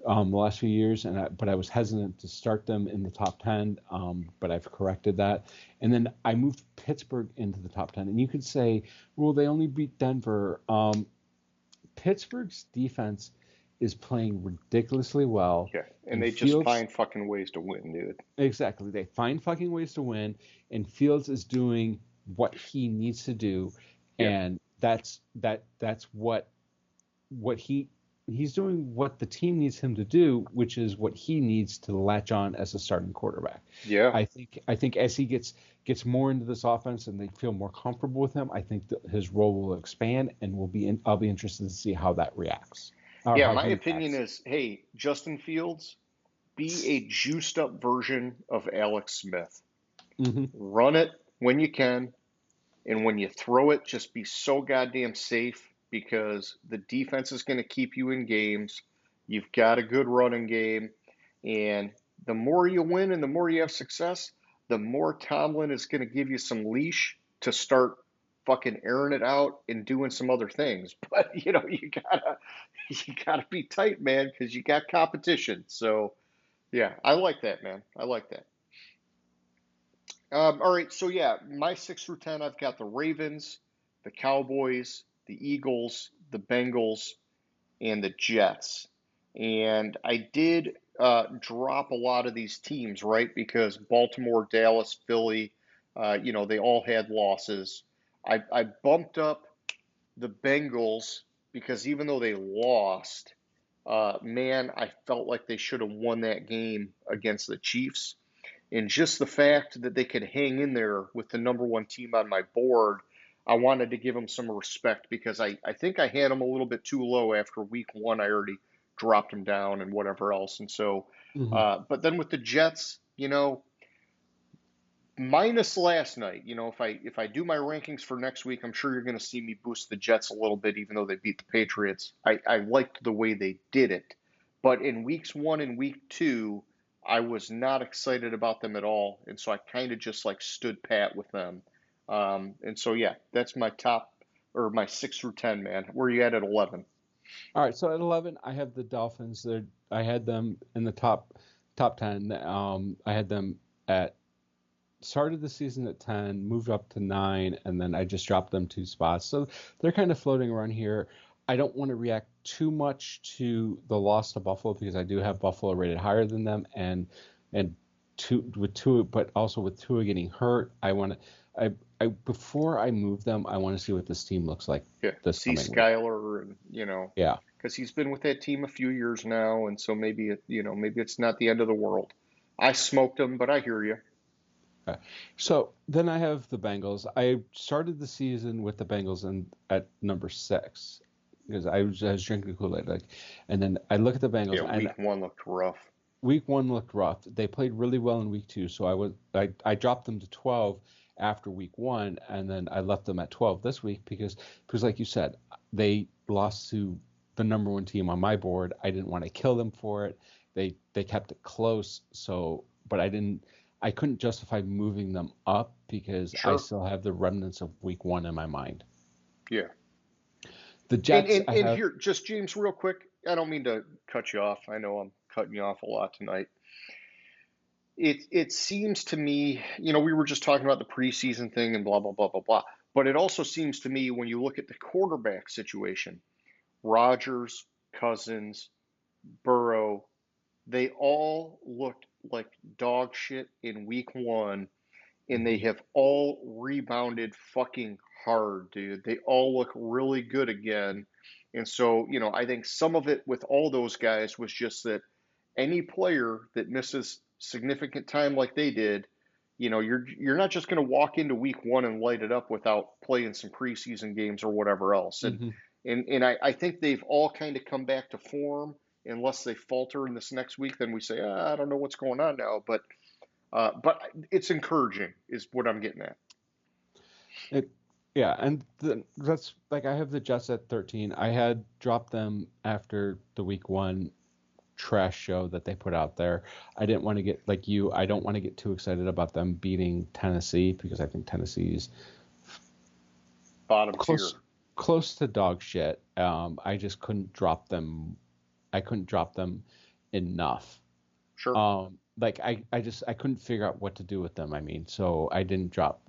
the last few years, but I was hesitant to start them in the top 10, but I've corrected that. And then I moved Pittsburgh into the top 10. And you could say, well, they only beat Denver. Pittsburgh's defense is playing ridiculously well. Yeah. And And they just Fields, find fucking ways to win, dude. exactly, they find fucking ways to win. And Fields is doing what he needs to do. Yeah. And that's what he's doing what the team needs him to do, which is what he needs to latch on as a starting quarterback. Yeah. I think as he gets more into this offense and they feel more comfortable with him, I think that his role will expand and I'll be interested to see how that reacts. Or Yeah, how my he opinion reacts. is, hey, Justin Fields, be a juiced up version of Alex Smith. Mm-hmm. Run it when you can. And when you throw it, just be so goddamn safe because the defense is going to keep you in games. You've got a good running game. And the more you win and the more you have success, the more Tomlin is going to give you some leash to start fucking airing it out and doing some other things. But you gotta be tight, man, because you got competition. So yeah, I like that, man. I like that. All right, so yeah, my 6 through 10, I've got the Ravens, the Cowboys, the Eagles, the Bengals, and the Jets. And I did drop a lot of these teams, right? Because Baltimore, Dallas, Philly, they all had losses. I bumped up the Bengals because even though they lost, man, I felt like they should have won that game against the Chiefs. And just the fact that they could hang in there with the number one team on my board, I wanted to give them some respect because I think I had them a little bit too low after week one. I already dropped them down and whatever else. And so, Hmm. but then with the Jets, minus last night, if I do my rankings for next week, I'm sure you're going to see me boost the Jets a little bit, even though they beat the Patriots. I liked the way they did it, but in weeks one and week two, I was not excited about them at all, and so I kind of just like stood pat with them. And so yeah, that's my top or my 6 through 10, man. Where are you at 11? All right, so at 11, I have the Dolphins. I had them in the top 10. I had them at started the season at 10, moved up to 9, and then I just dropped them 2 spots. So they're kind of floating around here. I don't want to react too much to the loss to Buffalo because I do have Buffalo rated higher than them, and but also with Tua getting hurt, I before I move them, I want to see what this team looks like Yeah, this see coming week. Skyler, and Yeah. because he's been with that team a few years now, and so maybe it's not the end of the world. I smoked him, but I hear you. So then I have the Bengals. I started the season with the Bengals at number 6 because I was drinking Kool-Aid, and then I look at the Bengals Yeah, and week one looked rough. week 1 looked rough. They played really well in week 2, so I dropped them to 12 after week 1, and then I left them at 12 this week because like you said, they lost to the number 1 team on my board. I didn't want to kill them for it. They kept it close, so but I couldn't justify moving them up because I Sure. still have the remnants of week 1 in my mind. Yeah. The And, Jets, and I and have. here, just James, real quick. I don't mean to cut you off. I know I'm cutting you off a lot tonight. It seems to me, we were just talking about the preseason thing and blah blah blah blah blah. But it also seems to me when you look at the quarterback situation, Rodgers, Cousins, Burrow, they all looked like dog shit in week one, and they Mhm. have all rebounded fucking hard, dude. They all look really good again. And so, I think some of it with all those guys was just that any player that misses significant time like they did, you're not just going to walk into week one and light it up without playing some preseason games or whatever else. And Mhm. and and I think they've all kind of come back to form. Unless they falter in this next week, then we say, I don't know what's going on now. But it's encouraging, is what I'm getting at. It, yeah, and that's like I have the Jets at 13. I had dropped them after the week 1 trash show that they put out there. I didn't want to get like you. I don't want to get too excited about them beating Tennessee because I think Tennessee's Bottom tier. close close to dog shit. I just couldn't drop them. I couldn't drop them enough. Sure. I couldn't figure out what to do with them. I mean, so I didn't drop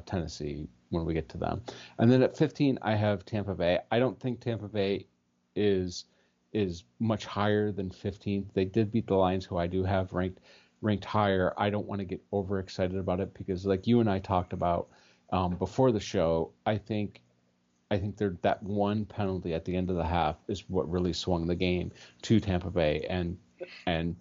Tennessee when we get to them. And then at 15, I have Tampa Bay. I don't think Tampa Bay is is much higher than 15th. They did beat the Lions, who I do have ranked higher. I don't want to get overexcited about it because, like you and I talked about before the show, I think that one penalty at the end of the half is what really swung the game to Tampa Bay, and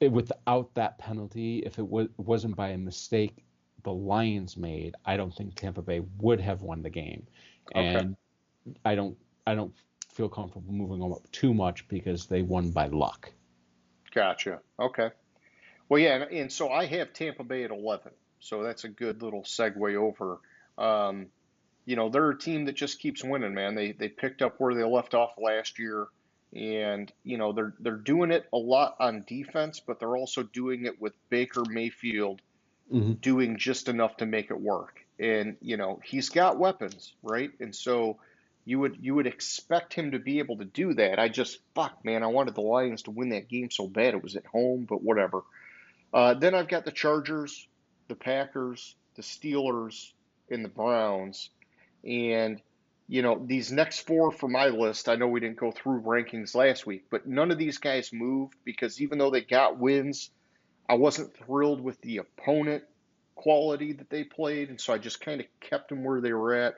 without that penalty, if wasn't by a mistake the Lions made, I don't think Tampa Bay would have won the game, Okay. and I don't feel comfortable moving them up too much because they won by luck. Gotcha. Okay. Well, yeah, and so I have Tampa Bay at 11. So that's a good little segue over. Um, they're a team that just keeps winning, man. They picked up where they left off last year, and they're doing it a lot on defense, but they're also doing it with Baker Mayfield Hmm. doing just enough to make it work. and he's got weapons, right? And so you would expect him to be able to do that. I just fuck man, I wanted the Lions to win that game so bad. It was at home, but whatever. Then I've got the Chargers, the Packers, the Steelers, and the Browns. And, these next four for my list, I know we didn't go through rankings last week, but none of these guys moved because even though they got wins, I wasn't thrilled with the opponent quality that they played. And so I just kind of kept them where they were at.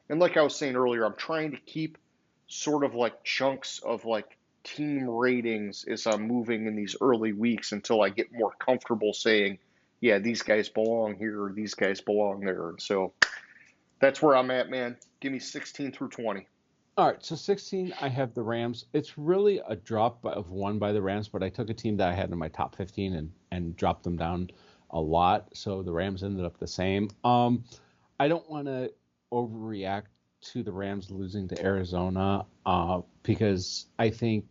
And like I was saying earlier, I'm trying to keep sort of like chunks of like team ratings as I'm moving in these early weeks until I get more comfortable saying, yeah, these guys belong here, or these guys belong there. And so that's where I'm at, man. Give me 16 through 20. All right, so 16, I have the Rams. It's really a drop of one by the Rams, but I took a team that I had in my top 15 and dropped them down a lot. So the Rams ended up the same. I don't want to overreact to the Rams losing to Arizona because I think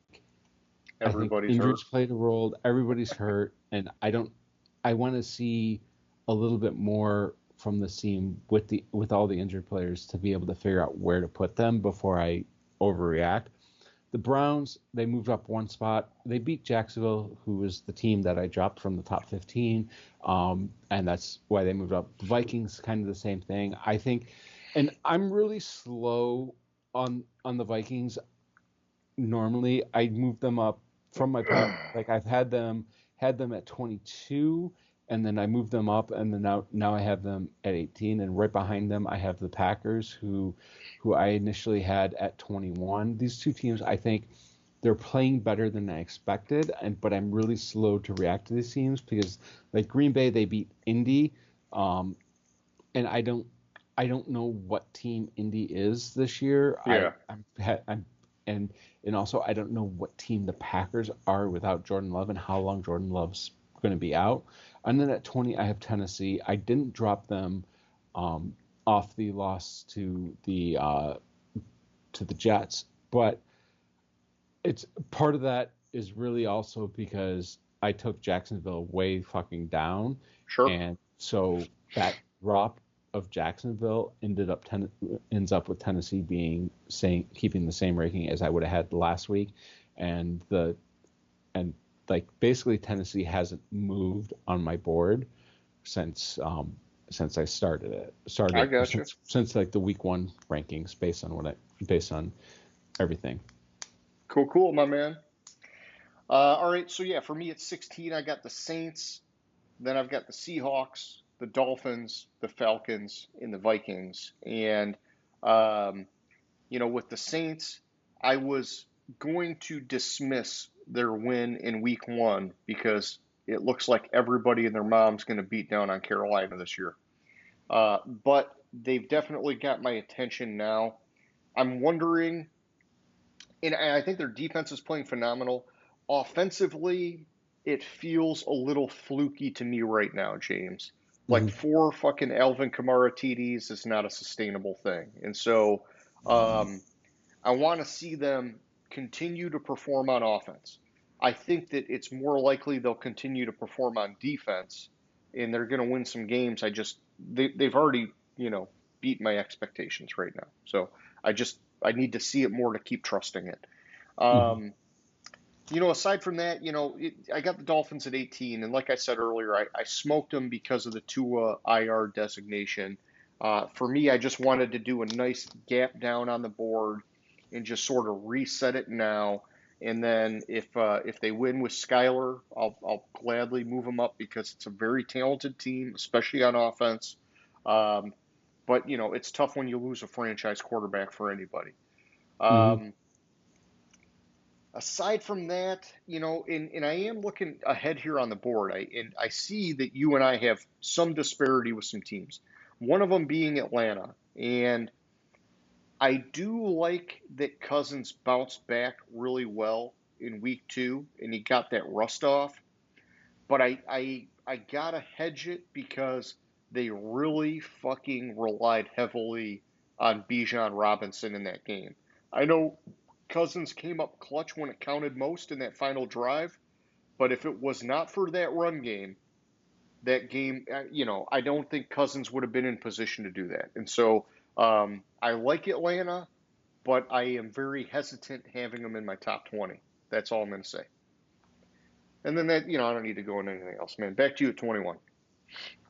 Everybody's hurt. injuries played a role. Everybody's hurt, and I want to see a little bit more from the team with all the injured players to be able to figure out where to put them before I overreact. The Browns, they moved up one spot. They beat Jacksonville, who was the team that I dropped from the top 15, and that's why they moved up. The Vikings, kind of the same thing. I think, and I'm really slow on the Vikings. Normally, I move them up from my like I've had them at 22, and then I moved them up, and then now I have them at 18, and right behind them I have the Packers, who I initially had at 21. These two teams, I think, they're playing better than I expected, but I'm really slow to react to these teams because, like Green Bay, they beat Indy, and I don't know what team Indy is this year. Yeah. And also I don't know what team the Packers are without Jordan Love and how long Jordan Love's going to be out. And then at 20, I have Tennessee. I didn't drop them off the loss to the Jets, but it's part of that is really also because I took Jacksonville way fucking down, Sure. and so that drop of Jacksonville ends up with Tennessee keeping the same ranking as I would have had last week, and like basically Tennessee hasn't moved on my board since I started it. I got you. Since like the week 1 rankings based on everything. Cool, my man. All right, so yeah, for me at 16, I got the Saints. Then I've got the Seahawks, the Dolphins, the Falcons, and the Vikings. And, with the Saints, I was going to dismiss their win in week 1 because it looks like everybody and their mom's going to beat down on Carolina this year. But they've definitely got my attention now. I'm wondering, and I think their defense is playing phenomenal. Offensively, it feels a little fluky to me right now, James. Like 4 fucking Alvin Kamara TDs is not a sustainable thing. And so I want to see them continue to perform on offense. I think that it's more likely they'll continue to perform on defense, and they're going to win some games. They've already, beat my expectations right now. So I need to see it more to keep trusting it. Aside from that, I got the Dolphins at 18, and like I said earlier, I smoked them because of the Tua IR designation. For me, I just wanted to do a nice gap down on the board and just sort of reset it now. And then if they win with Skyler, I'll gladly move them up because it's a very talented team, especially on offense. But it's tough when you lose a franchise quarterback for anybody. Aside from that, and I am looking ahead here on the board, I see that you and I have some disparity with some teams. One of them being Atlanta, and I do like that Cousins bounced back really well in week 2, and he got that rust off. But I gotta hedge it because they really fucking relied heavily on Bijan Robinson in that game. I know Cousins came up clutch when it counted most in that final drive, but if it was not for that run game, that game, I don't think Cousins would have been in position to do that. And so I like Atlanta, but I am very hesitant having them in my top 20. That's all I'm going to say. And then that, I don't need to go into anything else, man. Back to you at 21.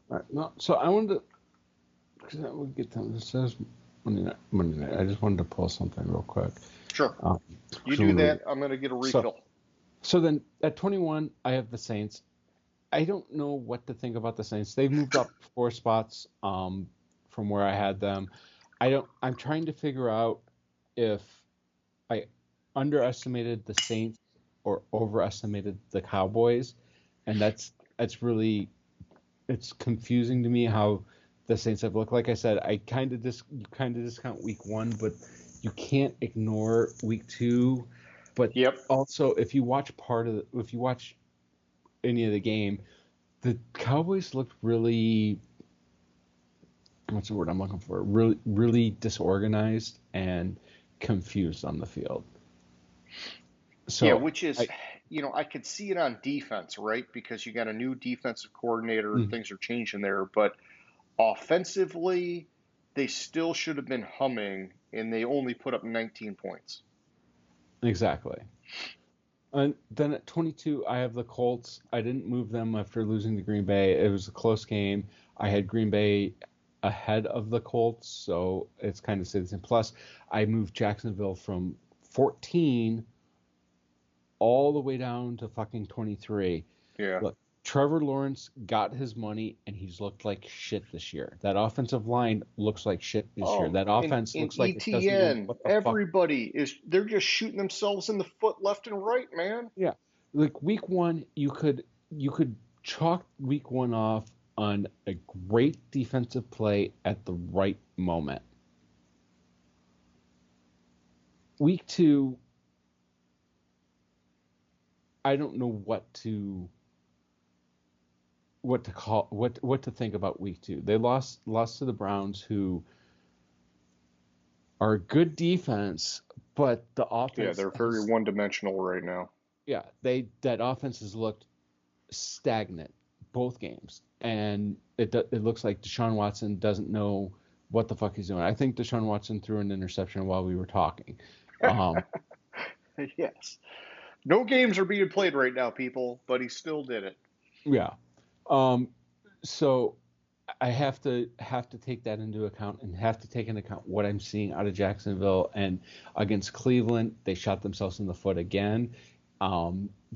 All right, no, so I wanted to, because we get them. It says Monday night, Monday night. I just wanted to pull something real quick. Sure. You So do that. I'm going to get a refill. So then at 21, I have the Saints. I don't know what to think about the Saints. They've moved up 4 spots from where I had them. I'm trying to figure out if I underestimated the Saints or overestimated the Cowboys, and that's really, it's confusing to me how the Saints have looked. Like I said, you kind of discount week 1, but you can't ignore week 2. But Yep. also, if you watch any of the game, the Cowboys looked really, what's the word I'm looking for? Really, really disorganized and confused on the field. So yeah, which is, I could see it on defense, right? Because you got a new defensive coordinator and things are changing there. But offensively, they still should have been humming, and they only put up 19 points. Exactly. And then at 22, I have the Colts. I didn't move them after losing to Green Bay. It was a close game. I had Green Bay ahead of the Colts, so it's kind of the same. Plus, I moved Jacksonville from 14 all the way down to fucking 23. Yeah. Look, Trevor Lawrence got his money, and he's looked like shit this year. That offensive line looks like shit this year. That offense looks like it doesn't know what the everybody they're just shooting themselves in the foot left and right, man. Yeah. Like week 1, you could chalk week 1 off on a great defensive play at the right moment. Week 2, I don't know what to think about week 2. They lost to the Browns, who are a good defense, but the offense. Yeah, they're very one-dimensional right now. Yeah, that offense has looked stagnant both games, and it looks like Deshaun Watson doesn't know what the fuck he's doing. I think Deshaun Watson threw an interception while we were talking. Yes. No games are being played right now, people, but he still did it. Yeah. So I have to take that into account and have to take into account what I'm seeing out of Jacksonville. And against Cleveland, they shot themselves in the foot again,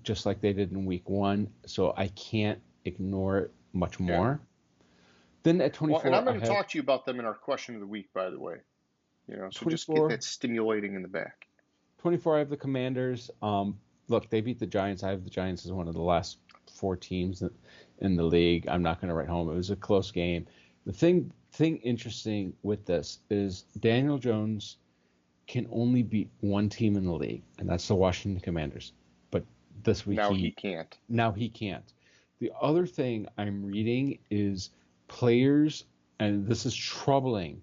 just like they did in week 1. So I can't ignore it much more. Then at 24, and I'm going to talk to you about them in our question of the week, by the way. So just get that stimulating in the back. 24, I have the Commanders. Look, they beat the Giants. I have the Giants as one of the last 4 teams in the league. I'm not going to write home. It was a close game. The thing interesting with this is Daniel Jones can only beat one team in the league, and that's the Washington Commanders. But this week he can't. Now he can't. The other thing I'm reading is players, and this is troubling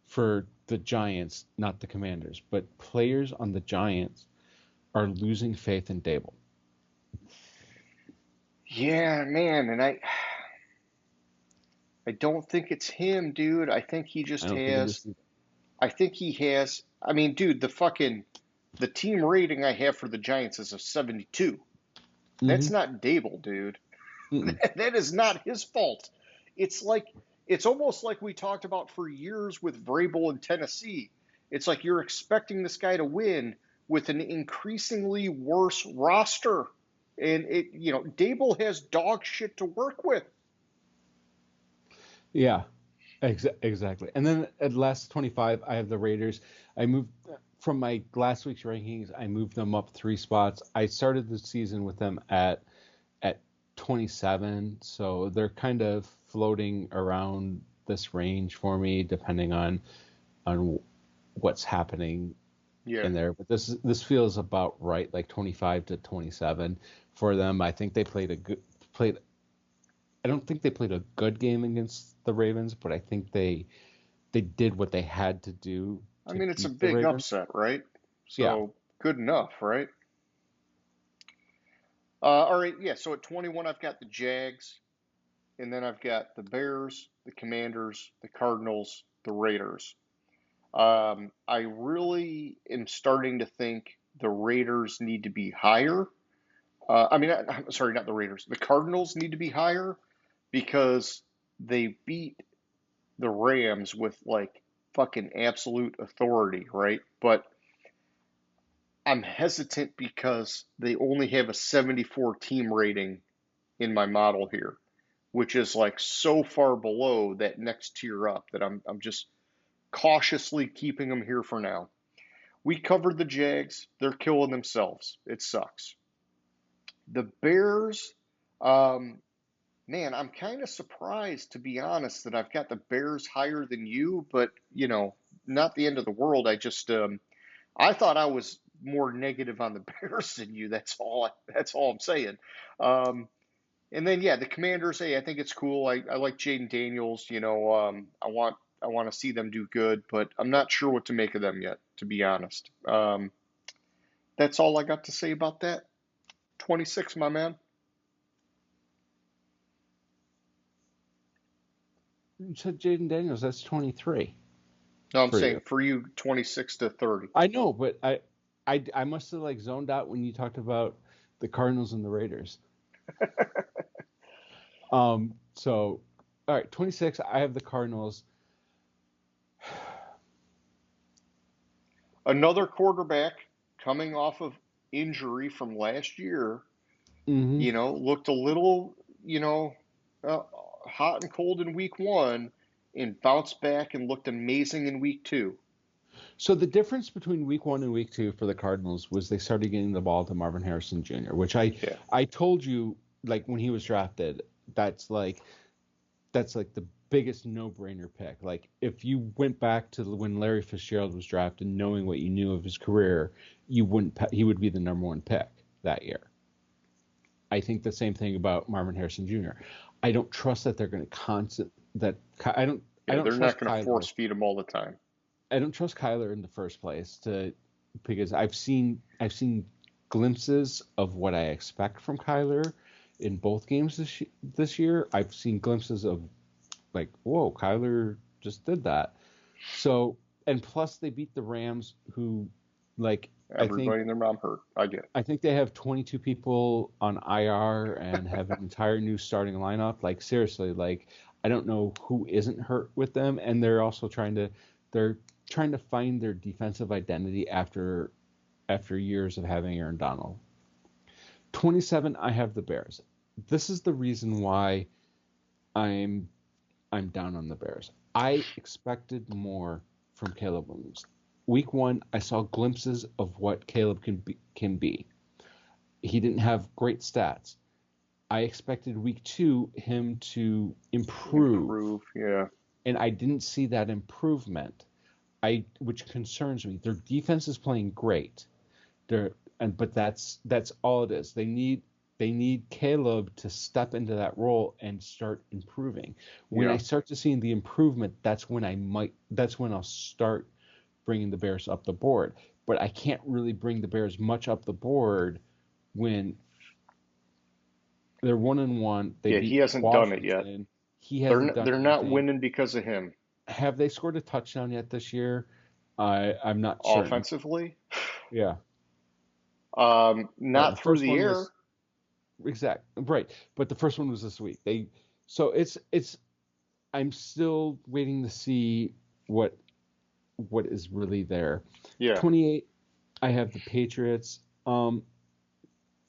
for the Giants, not the Commanders, but players on the Giants are losing faith in Dable. Yeah, man, and I don't think it's him, dude. I think he just has. I think he has. I mean, dude, the team rating I have for the Giants is a 72. Mm-hmm. That's not Dable, dude. That is not his fault. It's almost like we talked about for years with Vrabel in Tennessee. It's like you're expecting this guy to win with an increasingly worse roster. And Dable has dog shit to work with. Yeah, exactly. And then at last 25, I have the Raiders. I moved from my last week's rankings. I moved them up 3 spots. I started the season with them at 27, so they're kind of floating around this range for me, depending on what's happening in there. But this feels about right, like 25 to 27 for them. I think they I don't think they played a good game against the Ravens, but I think they did what they had to do. I mean, it's a big upset, right? So good enough, right? All right, yeah. So at 21, I've got the Jags. and then I've got the Bears, the Commanders, the Cardinals, the Raiders. I really am starting to think the Raiders need to be higher. I'm sorry, not the Raiders. The Cardinals need to be higher because they beat the Rams with like fucking absolute authority, right? But I'm hesitant because they only have a 74 team rating in my model here, which is like so far below that next tier up that I'm just cautiously keeping them here for now. We covered the Jags. They're killing themselves. It sucks. The Bears, um, man, I'm kind of surprised, to be honest, that I've got the Bears higher than you, but, not the end of the world. I thought I was more negative on the Bears than you. That's all I'm saying. Um, and then, yeah, the Commanders, hey, I think it's cool. I like Jaden Daniels. I want to see them do good, but I'm not sure what to make of them yet, to be honest. That's all I got to say about that. 26, my man. You said Jaden Daniels. That's 23 No, I'm for saying you. for you, 26 to 30. I know, but I must have like zoned out when you talked about the Cardinals and the Raiders. So, all right, 26. I have the Cardinals. Another quarterback coming off of injury from last year, Hmm. looked a little, uh, hot and cold in week one and bounced back and looked amazing in week two. So the difference between week 1 and week 2 for the Cardinals was they started getting the ball to Marvin Harrison Jr., which Yeah. I told you like when he was drafted, that's like that's like the biggest no-brainer pick. Like if you went back to when Larry Fitzgerald was drafted, knowing what you knew of his career, you wouldn't he would be the number 1 pick that year. I think the same thing about Marvin Harrison Jr. I don't trust that they're going to constant that I Yeah, don't they're not trust going to Kyler. force feed him all the time. I don't trust Kyler in the first place to because I've seen glimpses of what I expect from Kyler in both games this year. I've seen glimpses of like, whoa, Kyler just did that. So, and plus they beat the Rams, who, like, I think Everybody and their mom hurt. I get it. I think they have 22 people on IR and have an entire new starting lineup. Like seriously, like I don't know who isn't hurt with them, and they're trying to find their defensive identity after years of having Aaron Donald. 27, I have the Bears. This is the reason why I'm I'm down on the Bears. I expected more from Caleb Williams. Week 1, I saw glimpses of what Caleb can be. He didn't have great stats. I expected week 2 him to improve, Improve. Yeah. and I didn't see that improvement. Which concerns me. Their defense is playing great. But that's all it is. They need Caleb to step into that role and start improving. When I Yeah. start to see the improvement, that's when I'll start bringing the Bears up the board. But I can't really bring the Bears much up the board when they're 1-1. They Yeah. He beat hasn't done it yet. Washington. He hasn't They're done they're not anything. winning because of him. Have they scored a touchdown yet this year? I'm not certain. Offensively, Yeah. The not through first the one air. was right, but the first one was this week. So it's I'm still waiting to see what what is really there. Yeah. 28, I have the Patriots.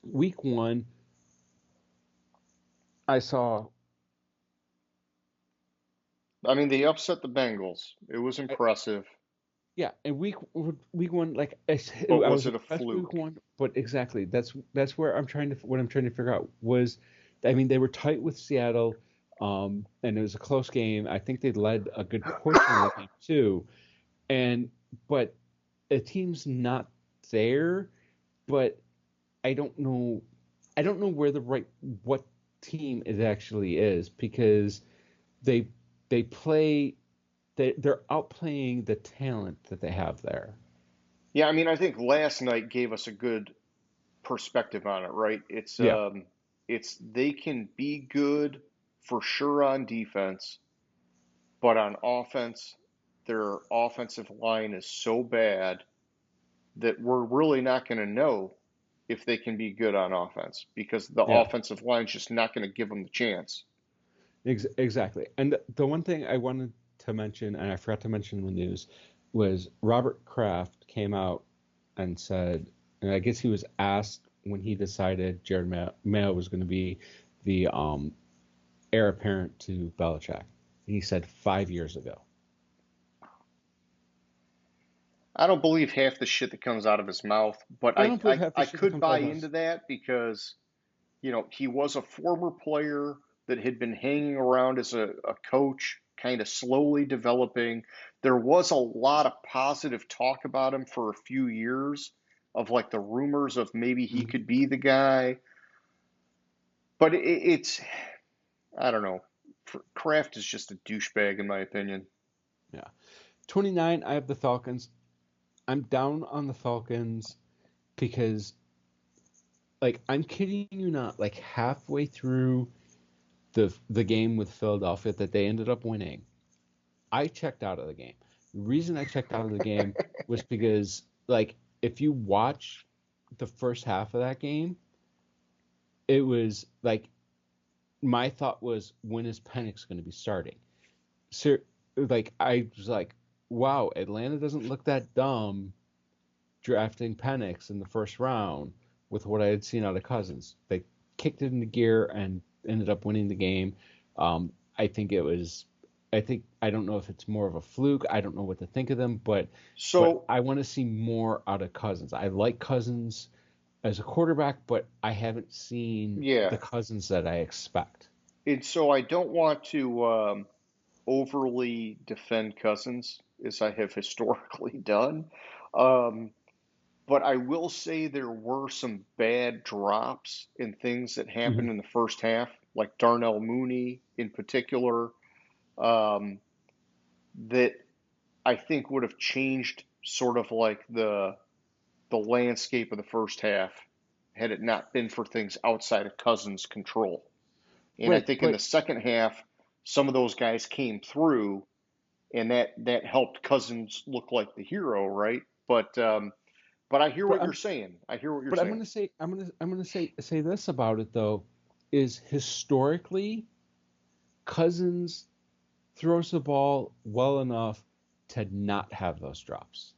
Week 1, I saw I mean, they upset the Bengals. It was I, impressive, yeah, and week 1, like but I was was it a impressed with week fluke? 1, but exactly that's where what I'm trying to figure out was, I mean, they were tight with Seattle, and it was a close game. I think they led a good portion of the game too, and but a team's not there, but I don't know, where what team it actually is because they they play they're outplaying the talent that they have there. Yeah, I mean, I think last night gave us a good perspective on it, right? Yeah. It's they can be good for sure on defense, but on offense, their offensive line is so bad that we're really not going to know if they can be good on offense because the Yeah, offensive line's just not going to give them the chance. exactly. And the one thing I wanted to mention, and I forgot to mention in the news, was Robert Kraft came out and said, and I guess he was asked when he decided Jared Mayo was going to be the heir apparent to Belichick. And he said 5 years ago. I don't believe half the shit that comes out of his mouth, but I don't believe half the I shit that could comes out buy of into us. that because, he was a former player that had been hanging around as a coach, kind of slowly developing. There was a lot of positive talk about him for a few years of like the rumors of maybe he Mhm. could be the guy. But it's, I don't know. Kraft is just a douchebag, in my opinion. Yeah. 29, I have the Falcons. I'm down on the Falcons because, like, I'm kidding you not, like halfway through the game with Philadelphia that they ended up winning, I checked out of the game. The reason I checked out of the game was because, like, if you watch the first half of that game, it was like my thought was, when is Penix going to be starting? So, like, I was like, wow, Atlanta doesn't look that dumb drafting Penix in the first round with what I had seen out of Cousins. They kicked it into gear and ended up winning the game. I think it was. I don't know if it's more of a fluke. I don't know what to think of them, but So, I want to see more out of Cousins. I like Cousins as a quarterback, but I haven't seen the yeah. Cousins that I expect. And so I don't want to overly defend Cousins as I have historically done. Um, but I will say there were some bad drops and things that Hmm. happened in the first half, like Darnell Mooney in particular, um, that I think would have changed sort of like the landscape of the first half had it not been for things outside of Cousins' control. And I Right, think in the but second half, some of those guys came through, and that helped Cousins look like the hero, right? But I hear but what you're saying. I hear what you're but I'm saying. gonna say I'm gonna say this about it though, is historically Cousins throws the ball well enough to not have those drops.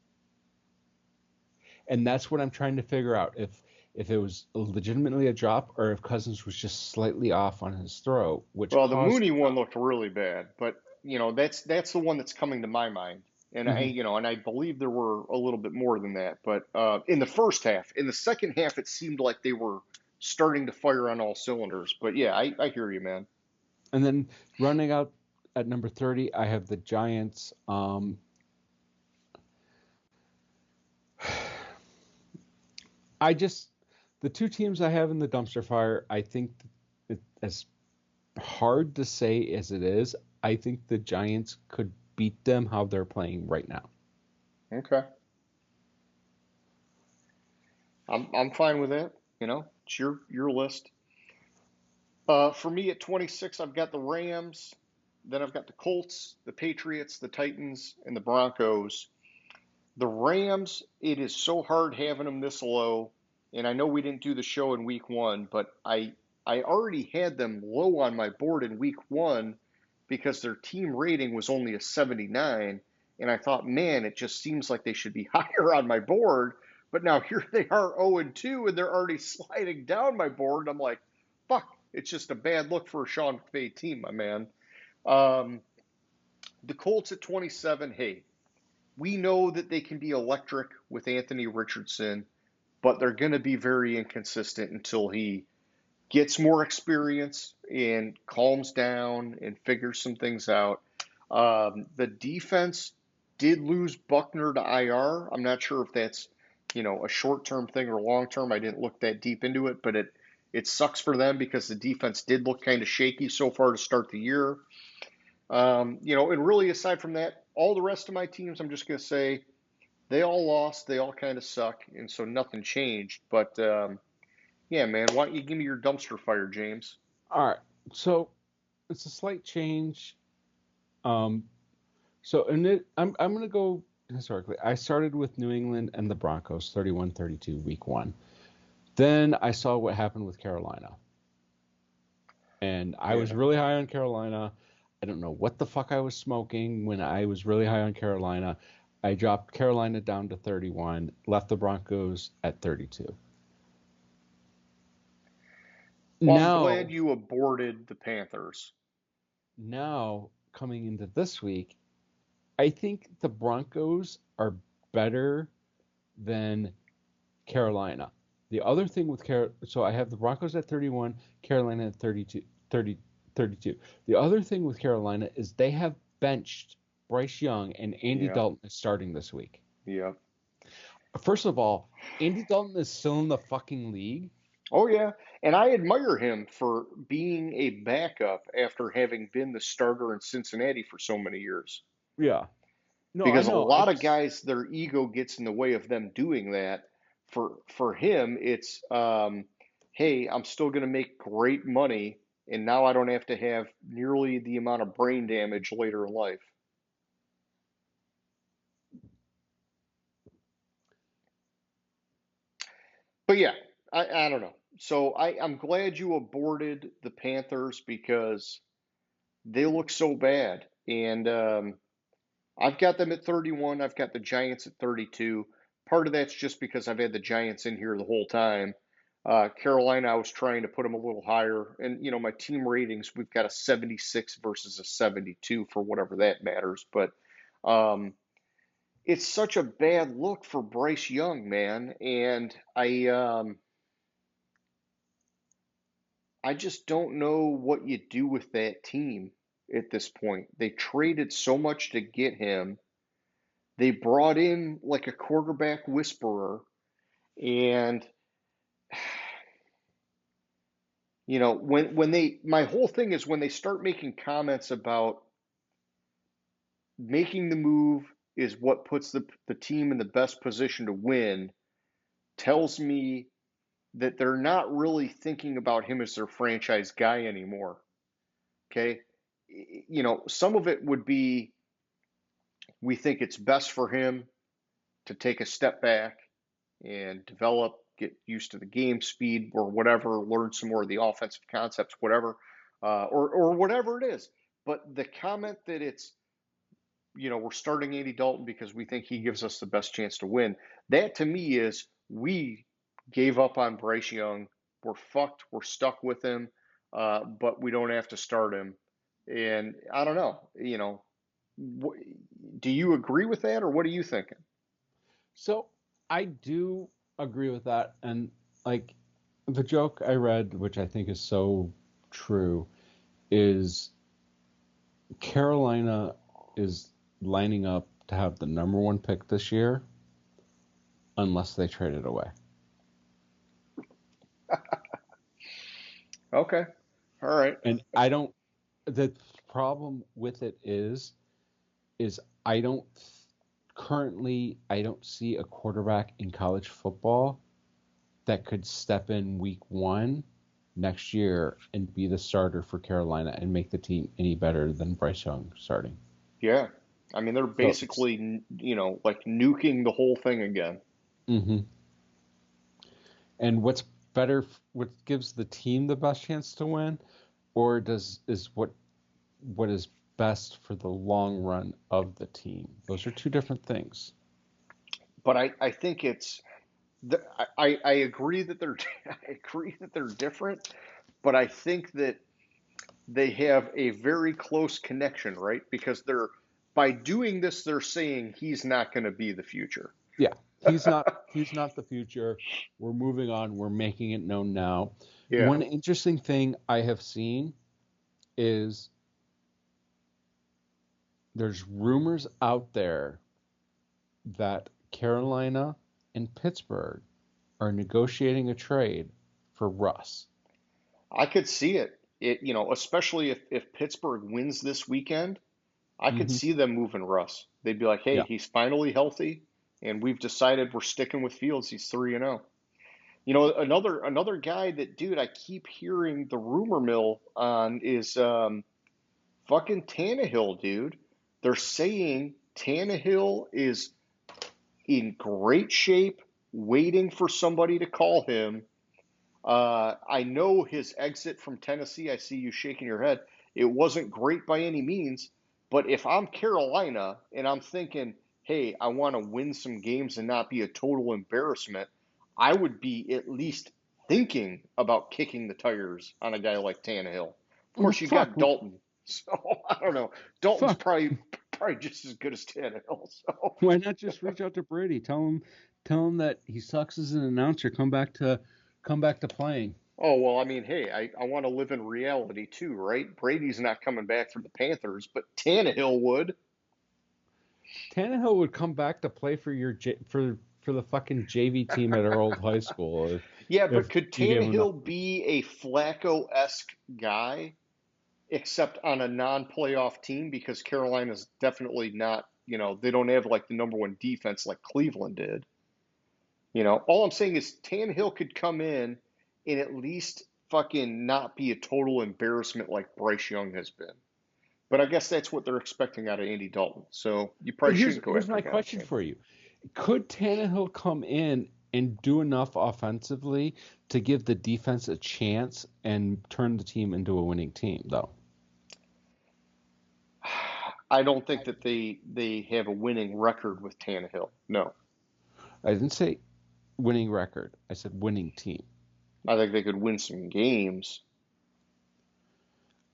And that's what I'm trying to figure out, if it was legitimately a drop or if Cousins was just slightly off on his throw, which Well, the caused Mooney one looked really bad, but that's the one that's coming to my mind. And Mhm. I believe there were a little bit more than that. But in the first half, in the second half, it seemed like they were starting to fire on all cylinders. But yeah, I hear you, man. And then running out at number 30, I have the Giants. I just the two teams I have in the dumpster fire, I think as hard to say as it is, I think the Giants could beat them how they're playing right now. Okay, I'm fine with that. It's your list. For me at 26, I've got the Rams. Then I've got the Colts, the Patriots, the Titans, and the Broncos. The Rams, it is so hard having them this low. And I know we didn't do the show in week one, but I already had them low on my board in week one because their team rating was only a 79. And I thought, man, it just seems like they should be higher on my board. But now here they are 0 and 2, and they're already sliding down my board. And I'm like, fuck, it's just a bad look for a Sean McVay team, my man. Um, the Colts at 27, hey, we know that they can be electric with Anthony Richardson, but they're going to be very inconsistent until he gets more experience and calms down and figures some things out. The defense did lose Buckner to IR. I'm not sure if that's a short-term thing or long-term. I didn't look that deep into it, but it sucks for them because the defense did look kind of shaky so far to start the year. And really aside from that, all the rest of my teams, I'm just going to say they all lost. They all kind of suck, and so nothing changed. But yeah, man, why don't you give me your dumpster fire, James? All right. So it's a slight change. Um, I'm going to go historically. I started with New England and the Broncos, 31-32, week one. Then I saw what happened with Carolina. And I was Yeah. really high on Carolina. I don't know what the fuck I was smoking when I was really high on Carolina. I dropped Carolina down to 31, left the Broncos at 32. Well, I'm glad Now, you aborted the Panthers. now coming into this week, I think the Broncos are better than Carolina. The other thing with so I have the Broncos at 31, Carolina at 32. The other thing with Carolina is they have benched Bryce Young and Andy Yeah. Dalton is starting this week. Yeah. First of all, Andy Dalton is still in the fucking league. Oh, yeah. And I admire him for being a backup after having been the starter in Cincinnati for so many years. Yeah. No, I Because a know. I lot of just guys, their ego gets in the way of them doing that. For him, it's, hey, I'm still going to make great money, and now I don't have to have nearly the amount of brain damage later in life. But yeah, I don't know. So I'm glad you aborted the Panthers because they look so bad. And I've got them at 31. I've got the Giants at 32. Part of that's just because I've had the Giants in here the whole time. Carolina, I was trying to put them a little higher. And, my team ratings, we've got a 76 versus a 72 for whatever that matters. But um, it's such a bad look for Bryce Young, man. And I just don't know what you do with that team at this point. They traded so much to get him. They brought in like a quarterback whisperer, and when they my whole thing is when they start making comments about making the move is what puts the team in the best position to win, tells me that they're not really thinking about him as their franchise guy anymore. Okay? Some of it would be we think it's best for him to take a step back and develop, get used to the game speed or whatever, learn some more of the offensive concepts, whatever, or whatever it is. But the comment that it's, we're starting Andy Dalton because we think he gives us the best chance to win, that to me is we gave up on Bryce Young. We're fucked. We're stuck with him, but we don't have to start him. And I don't know, do you agree with that or what are you thinking? so I do agree with that. And like the joke I read, which I think is so true, is Carolina is lining up to have the number one pick this year unless they trade it away. Okay. All right. And I don't, the problem with it is I don't currently, I don't see a quarterback in college football that could step in week one next year and be the starter for Carolina and make the team any better than Bryce Young starting. Yeah. I mean, they're So, basically, like nuking the whole thing again. mm-hmm. And what's better, what gives the team the best chance to win, or is what is best for the long run of the team? Those are two different things. But I think it's, I agree that they're, I agree that they're different, but I think that they have a very close connection, right? Because by doing this, they're saying he's not going to be the future. Yeah, he's not the future. We're moving on. We're making it known now. Yeah. One interesting thing I have seen is there's rumors out there that Carolina and Pittsburgh are negotiating a trade for Russ. I could see it. Especially if Pittsburgh wins this weekend, I could Hmm. see them moving Russ. They'd be like, hey, Yeah. he's finally healthy, and we've decided we're sticking with Fields. He's 3-0. Another guy that, dude, I keep hearing the rumor mill on is Fucking Tannehill, dude. They're saying Tannehill is in great shape, waiting for somebody to call him. I know his exit from Tennessee. I see you shaking your head. It wasn't great by any means, but if I'm Carolina and I'm thinking, hey, I want to win some games and not be a total embarrassment, I would be at least thinking about kicking the tires on a guy like Tannehill. Of Well, course, you fuck, got Dalton, so I don't know. Dalton's fuck. probably just as good as Tannehill. So Why not just reach out to Brady? Tell him that he sucks as an announcer. Come back to playing. oh, well, I mean, hey, I want to live in reality too, right? Brady's not coming back for the Panthers, but Tannehill would. Tannehill would come back to play for for the fucking JV team at our old high school Yeah, but if could you gave him enough. Tannehill be a Flacco-esque guy, except on a non-playoff team? Because Carolina's definitely not, they don't have like the number one defense like Cleveland did. All I'm saying is Tannehill could come in and at least fucking not be a total embarrassment like Bryce Young has been. But I guess that's what they're expecting out of Andy Dalton. So you But probably shouldn't go here's after a my guy like question Tannehill. for you. Could Tannehill come in and do enough offensively to give the defense a chance and turn the team into a winning team, though? I don't think that they have a winning record with Tannehill. No, I didn't say winning record. I said winning team. I think they could win some games.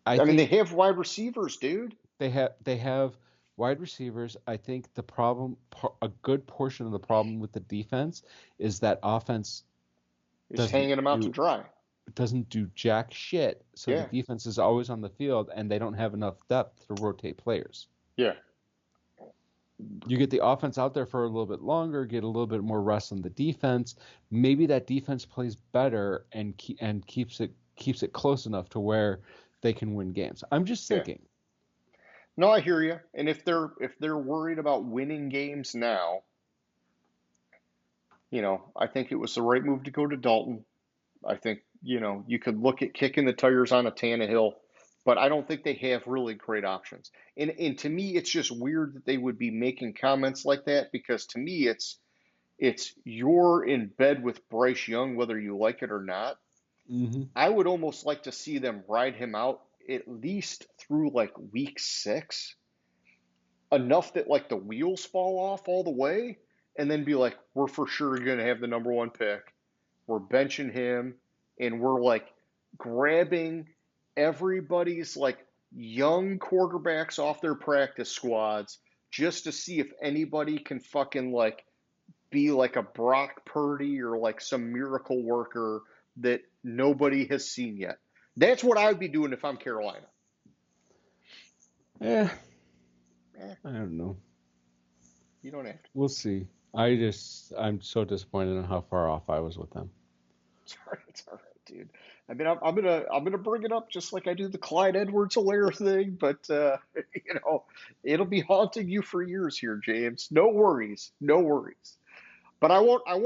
I I mean, they think have wide receivers, dude. they have wide receivers. I think a good portion of the problem with the defense is that offense Is doesn't hanging them out to do dry. doesn't do jack shit. So the Yeah, defense is always on the field, and they don't have enough depth to rotate players. yeah, You get the offense out there for a little bit longer, get a little bit more rest on the defense. Maybe that defense plays better and keeps it close enough to where they can win games. I'm just yeah. thinking. No, I hear you. And if they're worried about winning games now, I think it was the right move to go to Dalton. I think, you could look at kicking the tires on a Tannehill, but I don't think they have really great options. And to me, it's just weird that they would be making comments like that because to me, it's you're in bed with Bryce Young whether you like it or not. Hmm. I would almost like to see them ride him out at least through like week 6, enough that like the wheels fall off all the way, and then be like, we're for sure going to have the number one pick. We're benching him, and we're like grabbing everybody's like young quarterbacks off their practice squads just to see if anybody can fucking like be like a Brock Purdy or like some miracle worker that nobody has seen yet. That's what I would be doing if I'm Carolina. Yeah, Eh, I don't know. you don't have to. We'll see. I'm so disappointed in how far off I was with them. It's all right, dude. I mean, I'm gonna bring it up just like I do the Clyde Edwards-Helaire thing, but it'll be haunting you for years here, James. No worries, no worries. But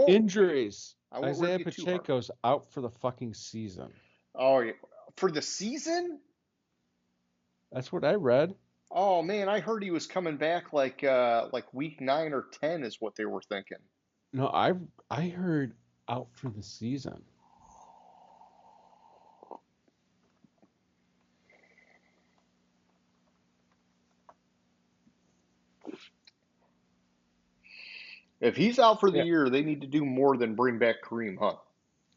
Injuries. I won't rip Isaiah you too hard. Pacheco's out for the fucking season. Oh, yeah. For the season? That's what I read. Oh man, I heard he was coming back like week 9 or 10 is what they were thinking. No, I heard out for the season. If he's out for the Yeah. year, they need to do more than bring back Kareem Hunt.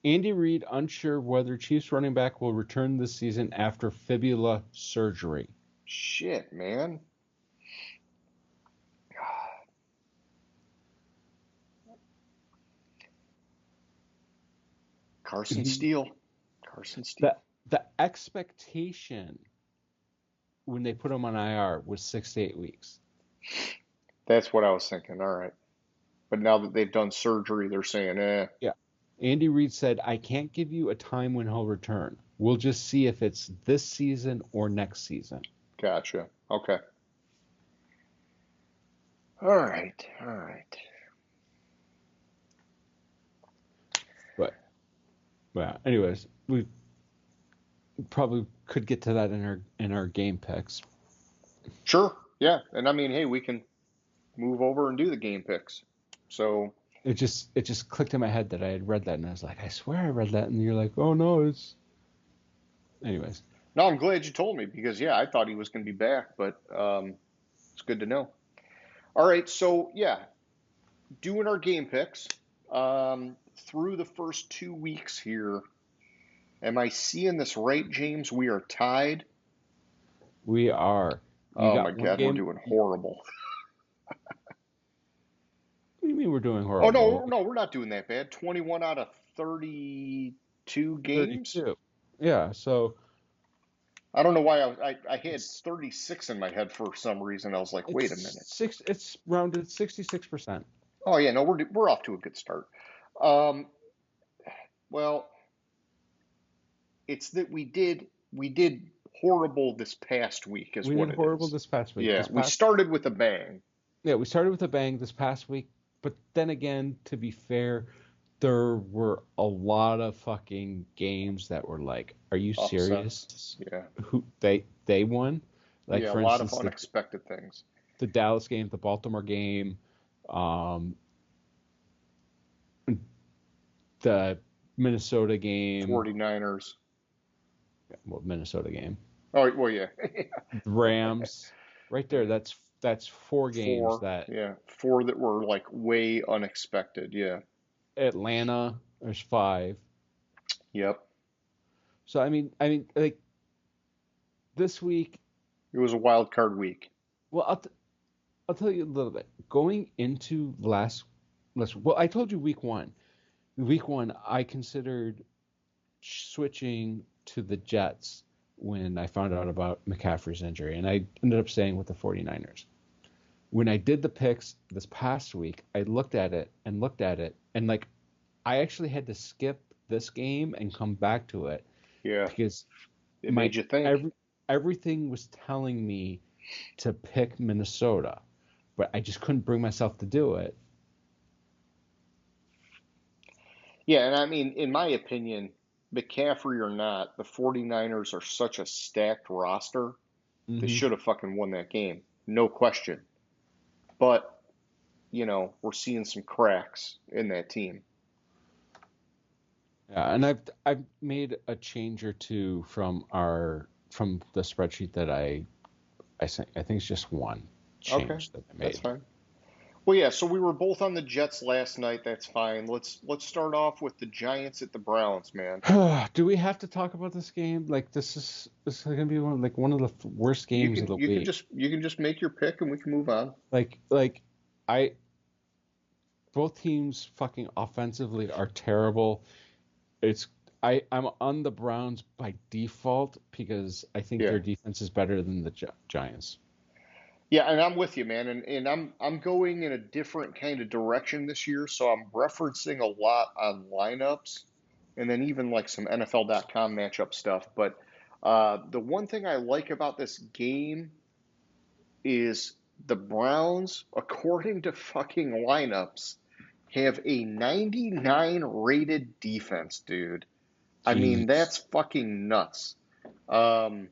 Andy Reid unsure whether Chiefs running back will return this season after fibula surgery. Shit, man. Carson He- Steele. Carson The Steele. the expectation when they put him on IR was 6 to 8 weeks. That's what I was thinking. All right. But now that they've done surgery, they're saying, Yeah. Andy Reid said, "I can't give you a time when he'll return. We'll just see if it's this season or next season." gotcha. Okay. All right. All right. But well, anyways, we probably could get to that in our game picks. Sure. Yeah. And I mean, hey, we can move over and do the game picks. So, It just clicked in my head that I had read that, and I was like, I swear I read that, and you're like, oh no, it's. Anyways, no, I'm glad you told me because, yeah, I thought he was going to be back, but it's good to know. All right. So, yeah, doing our game picks through the first 2 weeks here. Am I seeing this right, James? We are tied. we are. You Oh my got one God, we're game. doing What horrible. do you mean we're doing Oh horrible? no, no, we're not doing that bad. 21 out of 32 games. 32. Yeah, so I don't know why I had it's 36 in my head for some reason. I was like, wait a minute. it's rounded 66%. Oh yeah, no, we're off to a good start. Um, well, it's that we did horrible this past week is We did what it horrible is. this past week. Yeah, we started with a bang. Yeah, we started with a bang this past week, but then again, to be fair, there were a lot of fucking games that were like, are you serious? Upsets. Yeah. Who they won? Like Yeah, a for lot of instance, unexpected things. the Dallas game, the Baltimore game, um, the Minnesota game, 49ers. well, Minnesota game, Oh, well, yeah. the Rams, right there. Yeah. That's four games Four. that Yeah. Four that were like way unexpected. Yeah. Atlanta. There's five. Yep. So I mean, like this week. It was a wild card week. Well, I'll tell you a little bit. Going into well, I told you week one. Week one, I considered switching to the Jets when I found out about McCaffrey's injury, and I ended up staying with the 49ers. When I did the picks this past week, I looked at it and like I actually had to skip this game and come back to it Yeah. because It my made you think. everything was telling me to pick Minnesota, but I just couldn't bring myself to do it. Yeah. And I mean, in my opinion, McCaffrey or not, the 49ers are such a stacked roster. They Hmm. should have fucking won that game. No question. But, we're seeing some cracks in that team. Yeah, and I've made a change or two from the spreadsheet that I sent. I think it's just one Okay. change that I That's made. fine. Well, yeah, so we were both on the Jets last night. That's fine. Let's start off with the Giants at the Browns, man. Do we have to talk about this game? Like this is gonna be one of the worst You games of can the you can week. just make your pick and we can move on. Like I both teams fucking offensively are terrible. It's I'm on the Browns by default because I think Yeah. their defense is better than the Giants. Yeah, and I'm with you, man. And I'm going in a different kind of direction this year, so I'm referencing a lot on lineups and then even like some NFL.com matchup stuff. But the one thing I like about this game is the Browns, according to fucking lineups, have a 99 rated defense, dude. I mean, Jeez. that's fucking nuts. Um,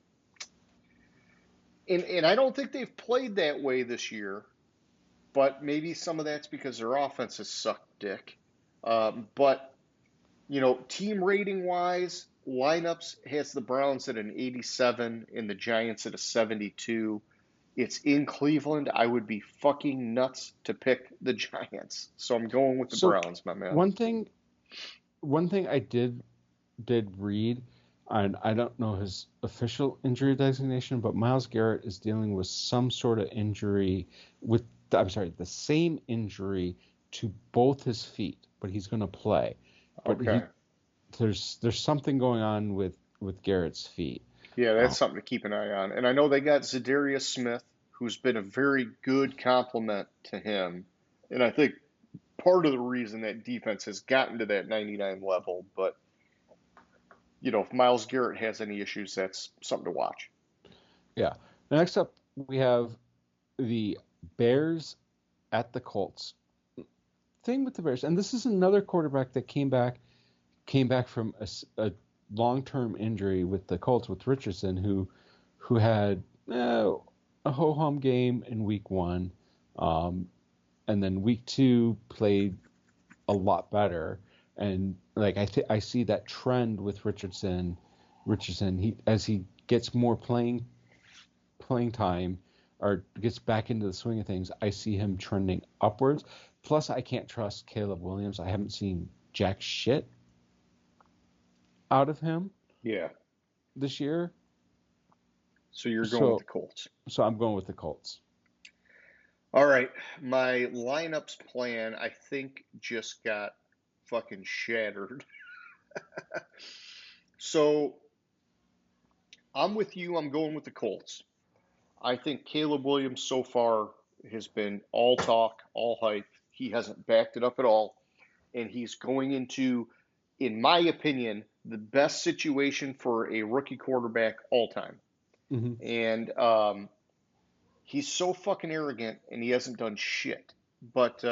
and I don't think they've played that way this year, but maybe some of that's because their offenses suck dick. But, team rating wise, lineups has the Browns at an 87 and the Giants at a 72. It's in Cleveland. I would be fucking nuts to pick the Giants. So I'm going with the So Browns, my man. one thing one thing I did read, and I don't know his official injury designation, but Myles Garrett is dealing with some sort of injury with, I'm sorry, the same injury to both his feet, but he's going to play. But Okay. there's something going on with Garrett's feet. Yeah, that's Um, something to keep an eye on. And I know they got Zadarius Smith, who's been a very good complement to him. And I think part of the reason that defense has gotten to that 99 level. But, if Myles Garrett has any issues, that's something to watch. yeah. Next up, we have the Bears at the Colts. Thing with the Bears, and this is another quarterback that came back from a long-term injury with the Colts with Richardson, who had a ho-hum game in week 1, um, and then week 2 played a lot better. And like I see that trend with Richardson. He as he gets more playing time or gets back into the swing of things, I see him trending upwards. Plus, I can't trust Caleb Williams. I haven't seen jack shit out of him Yeah. this year. So you're going with the So Colts. so I'm going with the Colts. All right. My lineups plan, I think, just got fucking shattered. So I'm with you. I'm going with the Colts. I think Caleb Williams so far has been all talk, all hype. He hasn't backed it up at all. And he's going into, in my opinion, the best situation for a rookie quarterback all time. Hmm. And he's so fucking arrogant and he hasn't done shit. But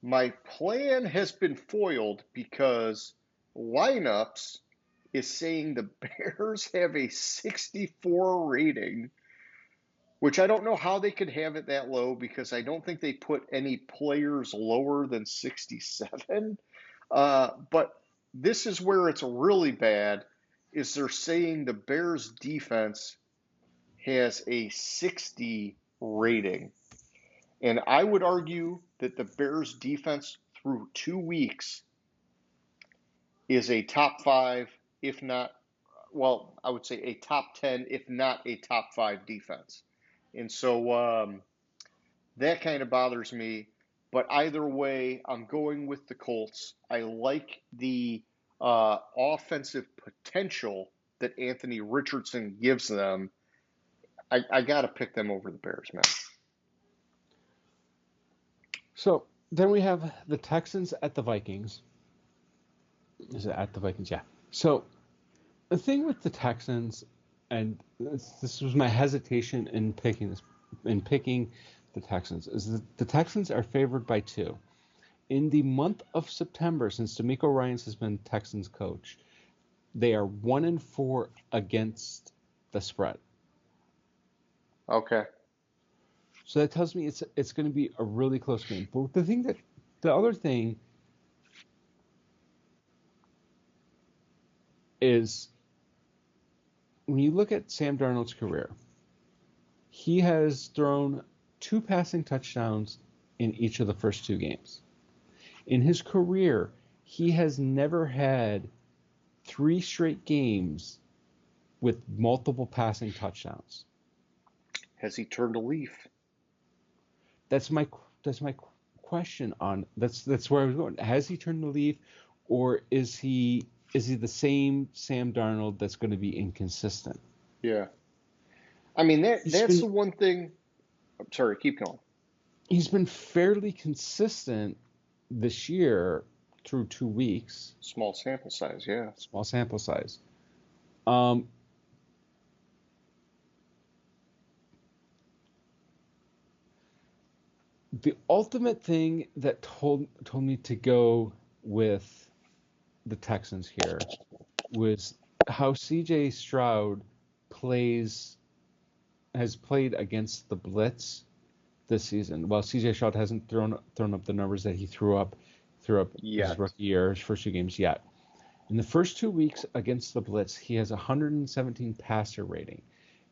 my plan has been foiled because lineups is saying the Bears have a 64 rating, which I don't know how they could have it that low because I don't think they put any players lower than 67. But this is where it's really bad, is they're saying the Bears defense has a 60 rating. And I would argue that the Bears defense through 2 weeks is a top five, if not, well, I would say a top 10, if not a top five defense. And so that kind of bothers me. But either way, I'm going with the Colts. I like the offensive potential that Anthony Richardson gives them. I got to pick them over the Bears, man. So then we have the Texans at the Vikings. Is it at the Vikings? Yeah. So the thing with the Texans, and this was my hesitation in picking the Texans, is that the Texans are favored by 2. In the month of September, since DeMeco Ryans has been Texans coach, they are 1-4 against the spread. Okay. So that tells me it's going to be a really close game. But the other thing is when you look at Sam Darnold's career, he has thrown 2 passing touchdowns in each of the first 2 games. In his career, he has never had 3 straight games with multiple passing touchdowns. Has he turned a leaf? That's my question on that's where I was going. Has he turned the leaf, or is he the same Sam Darnold that's going to be inconsistent? Yeah. I mean, that's the Been one thing. I'm sorry, keep going. he's been fairly consistent this year through 2 weeks, Small sample size, yeah. small sample size. Um, the ultimate thing that told me to go with the Texans here was how CJ Stroud plays has played against the blitz this season. Well, CJ Stroud hasn't thrown up the numbers that he threw up his Yet. rookie year, his first 2 games yet. In the first 2 weeks against the blitz, he has 117 passer rating,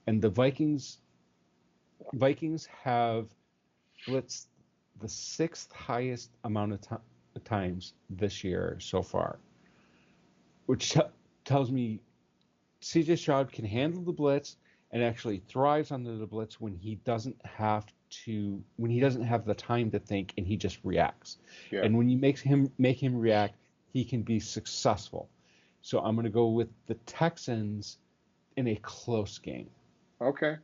and the Vikings have blitzed the 6th highest amount of times this year so far, which tells me CJ Stroud can handle the blitz and actually thrives under the blitz when he doesn't have the time to think and he just reacts. Yeah. And when you make him react, he can be successful. So I'm going to go with the Texans in a close game. Okay.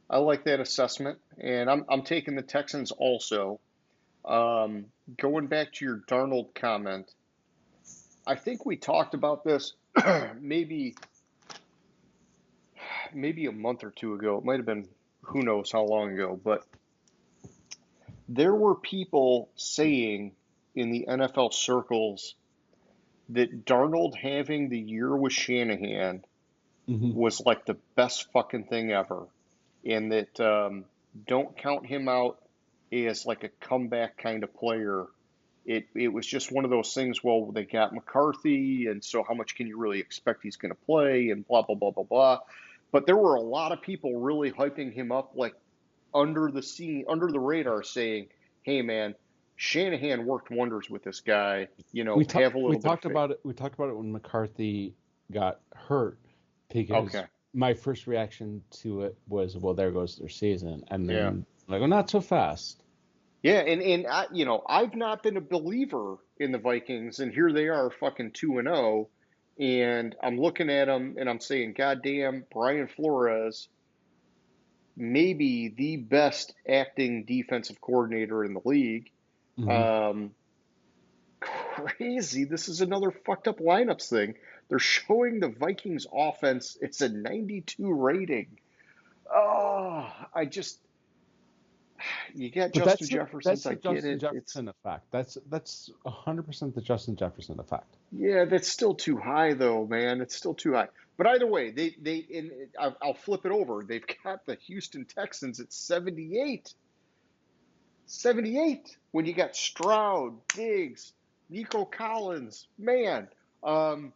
I like that assessment, and I'm taking the Texans also. Going back to your Darnold comment, I think we talked about this maybe a month or 2 ago. It might have been who knows how long ago, but there were people saying in the NFL circles that Darnold having the year with Shanahan Mm-hmm. was like the best fucking thing ever. and that don't count him out as like a comeback kind of player. It was just one of those things. Well, they got McCarthy, and so how much can you really expect he's going to play, and blah blah blah blah blah. But there were a lot of people really hyping him up, like under the scene, under the radar, saying, "Hey, man, Shanahan worked wonders with this guy. You know, have a We little bit of talked faith." about it. We talked about it when McCarthy got hurt, because Okay, my first reaction to it was, well, there goes their season, and yeah, then like, well, not so fast. yeah, and I, you know, I've not been a believer in the Vikings, and here they are, fucking 2-0, and I'm looking at them and I'm saying, "God damn, Brian Flores, maybe the best acting defensive coordinator in the league." Hmm. Um, Crazy. This is another fucked up lineups thing. They're showing the Vikings offense. It's a 92 rating. Oh, I just, you got But Justin Jefferson's. that's I the get Justin it. It's, Jefferson effect. That's 100% the Justin Jefferson effect. yeah, that's still too high though, man. It's still too high. But either way, I'll flip it over. They've got the Houston Texans at 78. 78 when you got Stroud, Diggs, Nico Collins. Man, um,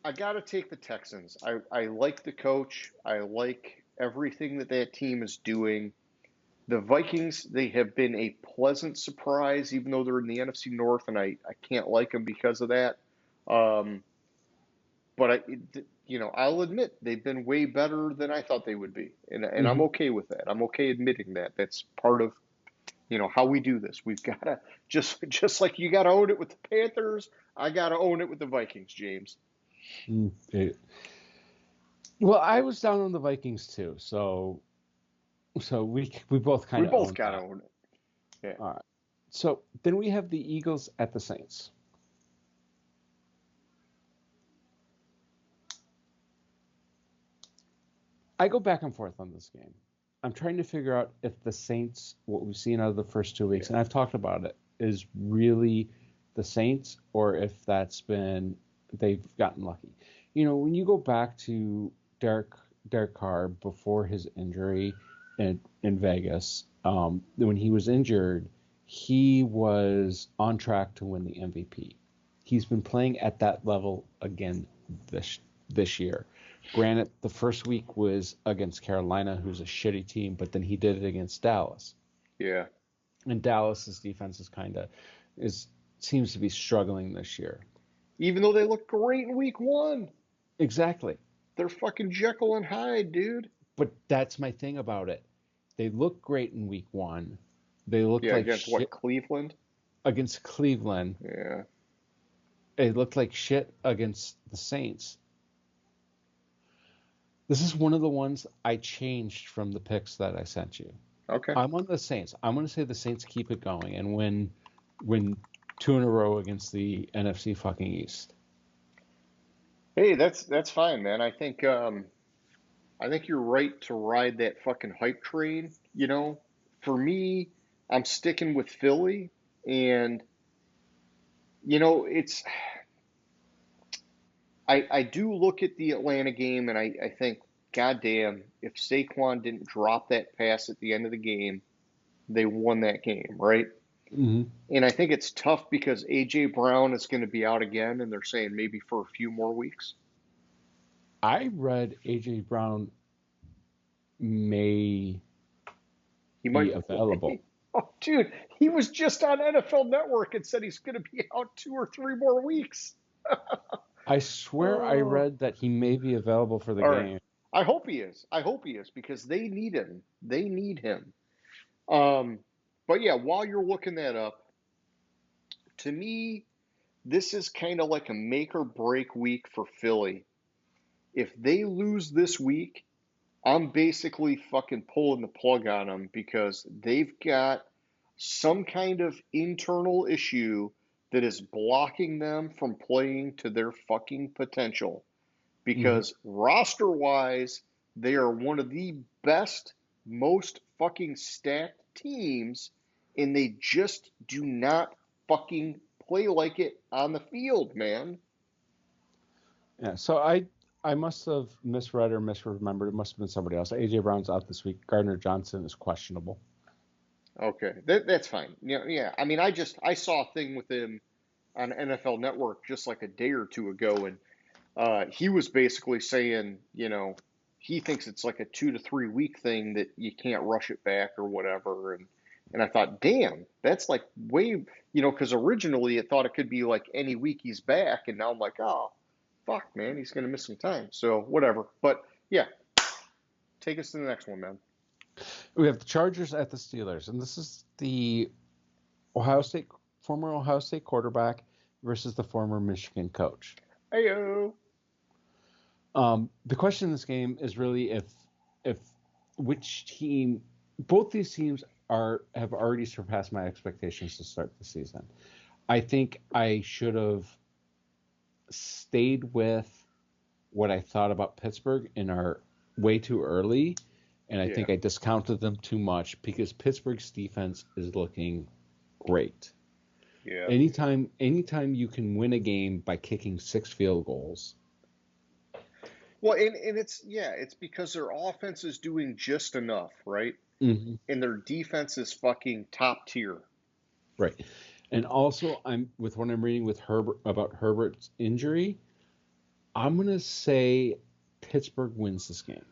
I got to take the Texans. I like the coach. I like everything that that team is doing. The Vikings, they have been a pleasant surprise, even though they're in the NFC North, and I can't like them because of that. Um, but I'll admit they've been way better than I thought they would be, and I'm Hmm. okay with that. I'm okay admitting that. That's part of how we do this. We've got to just like you got to own it with the Panthers. I got to own it with the Vikings, James. Well, I was down on the Vikings too, so we both We kind of both own got to that. own it. Yeah. All right. So then we have the Eagles at the Saints. I go back and forth on this game. I'm trying to figure out if the Saints, what we've seen out of the first 2 weeks, Yeah. and I've talked about it, is really the Saints, or if that's been they've gotten lucky. When you go back to Derek Derek Carr before his injury in Vegas, when he was injured, he was on track to win the MVP. He's been playing at that level again this year. Granted, the first week was against Carolina, who's a shitty team, but then he did it against Dallas. Yeah. And Dallas's defense is seems to be struggling this year. Even though they look great in week one, Exactly. they're fucking Jekyll and Hyde, dude. But that's my thing about it. They look great in week one. They looked Yeah, like against what, shit Cleveland? against Cleveland. Yeah. They looked like shit against the Saints. This is one of the ones I changed from the picks that I sent you. Okay. I'm on the Saints. I'm going to say the Saints keep it going and win two in a row against the NFC fucking East. Hey, that's fine, man. I think you're right to ride that fucking hype train, For me, I'm sticking with Philly, and it's I do look at the Atlanta game and I think, goddamn, if Saquon didn't drop that pass at the end of the game, they won that game, right? Mm-hmm. And I think it's tough because AJ Brown is going to be out again, and they're saying maybe for a few more weeks. I read AJ Brown may He be might available. play. Oh, dude, he was just on NFL Network and said he's going to be out 2 or 3 more weeks. I swear I Oh, read that he may be available for the all right. game. I hope he is. I hope he is because they need him. They need him. Um, but yeah, while you're looking that up, to me, this is kind of like a make or break week for Philly. If they lose this week, I'm basically fucking pulling the plug on them because they've got some kind of internal issue that is blocking them from playing to their fucking potential. Mm-hmm. Because roster wise, they are one of the best, most fucking stacked teams, and they just do not fucking play like it on the field, man. Yeah, so I must have misread or misremembered. It must have been somebody else. A.J. Brown's out this week. Gardner Johnson is questionable. Okay, that's fine. Yeah, yeah. I mean, I saw a thing with him on NFL Network just like a day or two ago, and he was basically saying, he thinks it's like a 2 to 3 week thing that you can't rush it back or whatever, and I thought, damn, that's like way, because originally it thought it could be like any week he's back, and now I'm like, oh, fuck, man, he's gonna miss some time. So whatever, but yeah, take us to the next one, man. We have the Chargers at the Steelers, and this is the former Ohio State quarterback versus the former Michigan coach. Heyo. The question in this game is really if which team, both these teams have already surpassed my expectations to start the season. I think I should have stayed with what I thought about Pittsburgh in our way too early, and I think I discounted them too much because Pittsburgh's defense is looking great. Yeah. Anytime you can win a game by kicking 6 field goals. Well, and it's because their offense is doing just enough, right? Mm-hmm. And their defense is fucking top tier. Right. And also, with what I'm reading with Herbert about Herbert's injury, I'm gonna say Pittsburgh wins this game.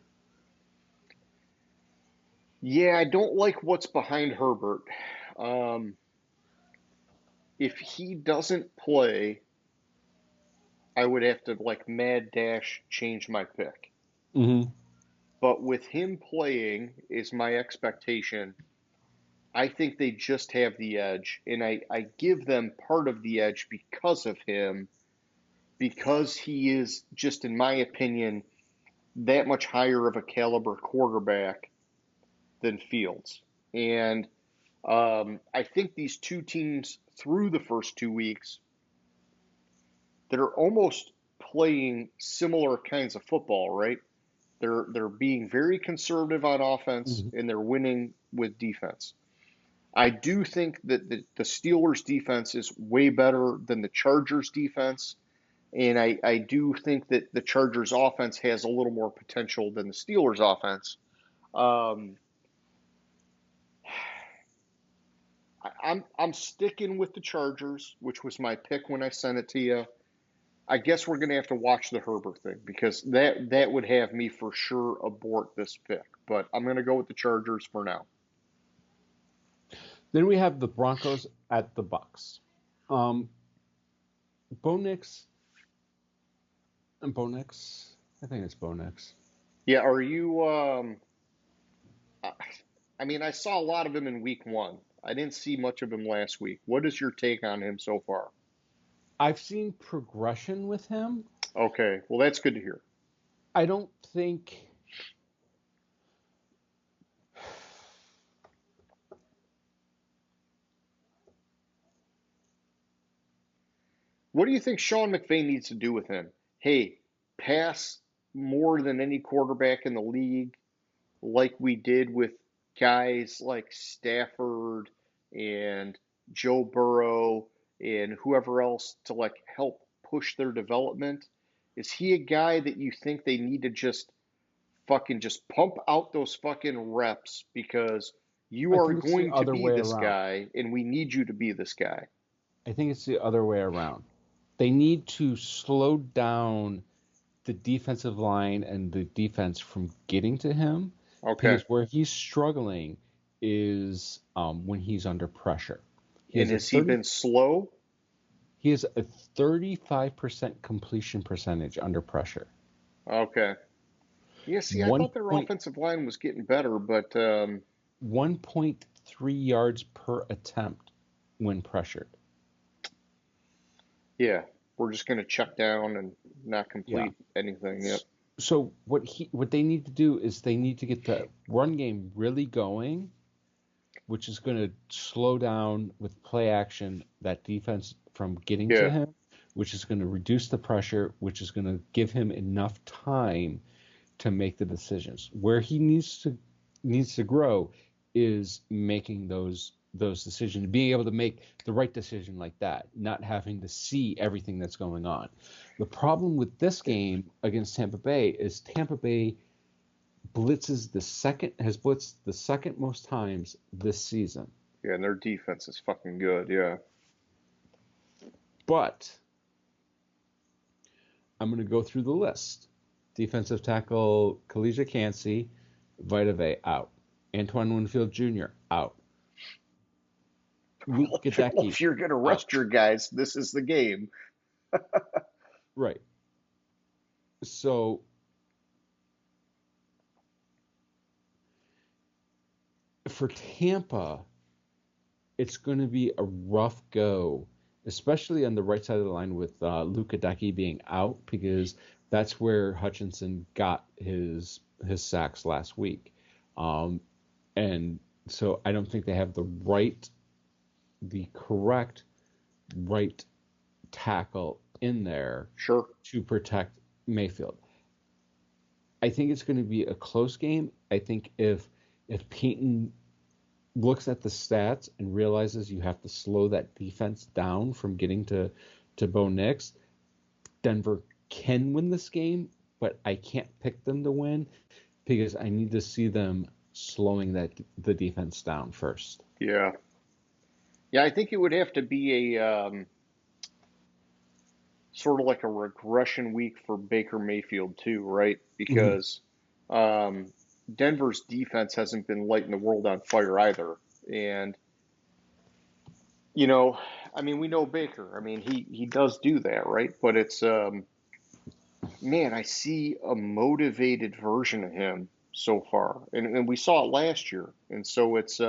Yeah, I don't like what's behind Herbert. If he doesn't play, I would have to like mad dash change my pick. Mm-hmm. But with him playing is my expectation. I think they just have the edge, and I give them part of the edge because of him, because he is just, in my opinion, that much higher of a caliber quarterback than Fields. And I think these two teams through the first 2 weeks that are almost playing similar kinds of football, right? They're being very conservative on offense, Mm-hmm. and they're winning with defense. I do think that the Steelers' defense is way better than the Chargers' defense, and I do think that the Chargers' offense has a little more potential than the Steelers' offense. I'm sticking with the Chargers, which was my pick when I sent it to you. I guess we're going to have to watch the Herbert thing because that would have me for sure abort this pick. But I'm going to go with the Chargers for now. Then we have the Broncos at the Bucks. Bo Nix. I think it's Bo Nix. Yeah, are you? I mean, I saw a lot of him in week 1. I didn't see much of him last week. What is your take on him so far? I've seen progression with him. Okay, well, that's good to hear. I don't think. What do you think Sean McVay needs to do with him? Hey, pass more than any quarterback in the league, like we did with guys like Stafford and Joe Burrow and whoever else to like help push their development. Is he a guy that you think they need to just pump out those fucking reps because you I are think it's the going to other be way this around. guy and we need you to be this guy? I think it's the other way around. They need to slow down the defensive line and the defense from getting to him. Okay. Because where he's struggling is when he's under pressure. And has he been slow? He has a 35% completion percentage under pressure. Okay. Yeah, see, I thought their offensive line was getting better, but 1.3 yards per attempt when pressured. Yeah, we're just going to check down and not complete anything. Yep. So what they need to do is they need to get the run game really going, which is going to slow down with play action that defense from getting to him, which is going to reduce the pressure, which is going to give him enough time to make the decisions. Where he needs to grow is making those those decisions, being able to make the right decision like that, not having to see everything that's going on. The problem with this game against Tampa Bay is Tampa Bay has blitzed the second most times this season. Yeah, and their defense is fucking good, yeah. But I'm going to go through the list. Defensive tackle Kalijah Cansey, Vita Vea out. Antoine Winfield Jr. out. Luke Well, Gadecki if you're going to rest out. your guys, this is the game. Right. So for Tampa, it's going to be a rough go, especially on the right side of the line with Luke Gadecki being out, because that's where Hutchinson got his sacks last week. And so I don't think they have the correct right tackle in there Sure. to protect Mayfield. I think it's going to be a close game. I think if Peyton looks at the stats and realizes you have to slow that defense down from getting to Bo Nix, Denver can win this game, but I can't pick them to win because I need to see them slowing the defense down first. Yeah. Yeah, I think it would have to be a sort of like a regression week for Baker Mayfield too, right? Because Denver's defense hasn't been lighting the world on fire either. And, you know, I mean, we know Baker. I mean, he does do that, right? But it's, man, I see a motivated version of him so far. And we saw it last year. And so it's,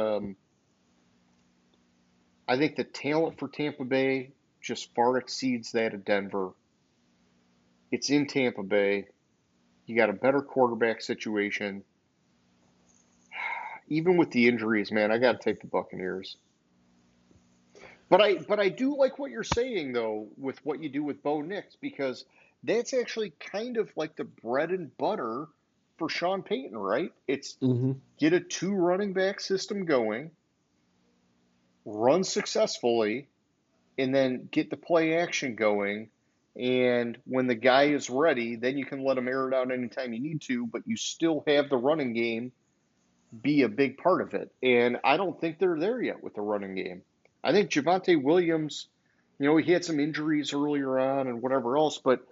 I think the talent for Tampa Bay just far exceeds that of Denver. It's in Tampa Bay. You got a better quarterback situation. Even with the injuries, man, I got to take the Buccaneers. But I do like what you're saying though with what you do with Bo Nix, because that's actually kind of like the bread and butter for Sean Payton, right? It's get a 2 running back system going, run successfully, and then get the play action going. And when the guy is ready, then you can let him air it out anytime you need to, but you still have the running game be a big part of it. And I don't think they're there yet with the running game. I think Javonte Williams, you know, he had some injuries earlier on and whatever else, but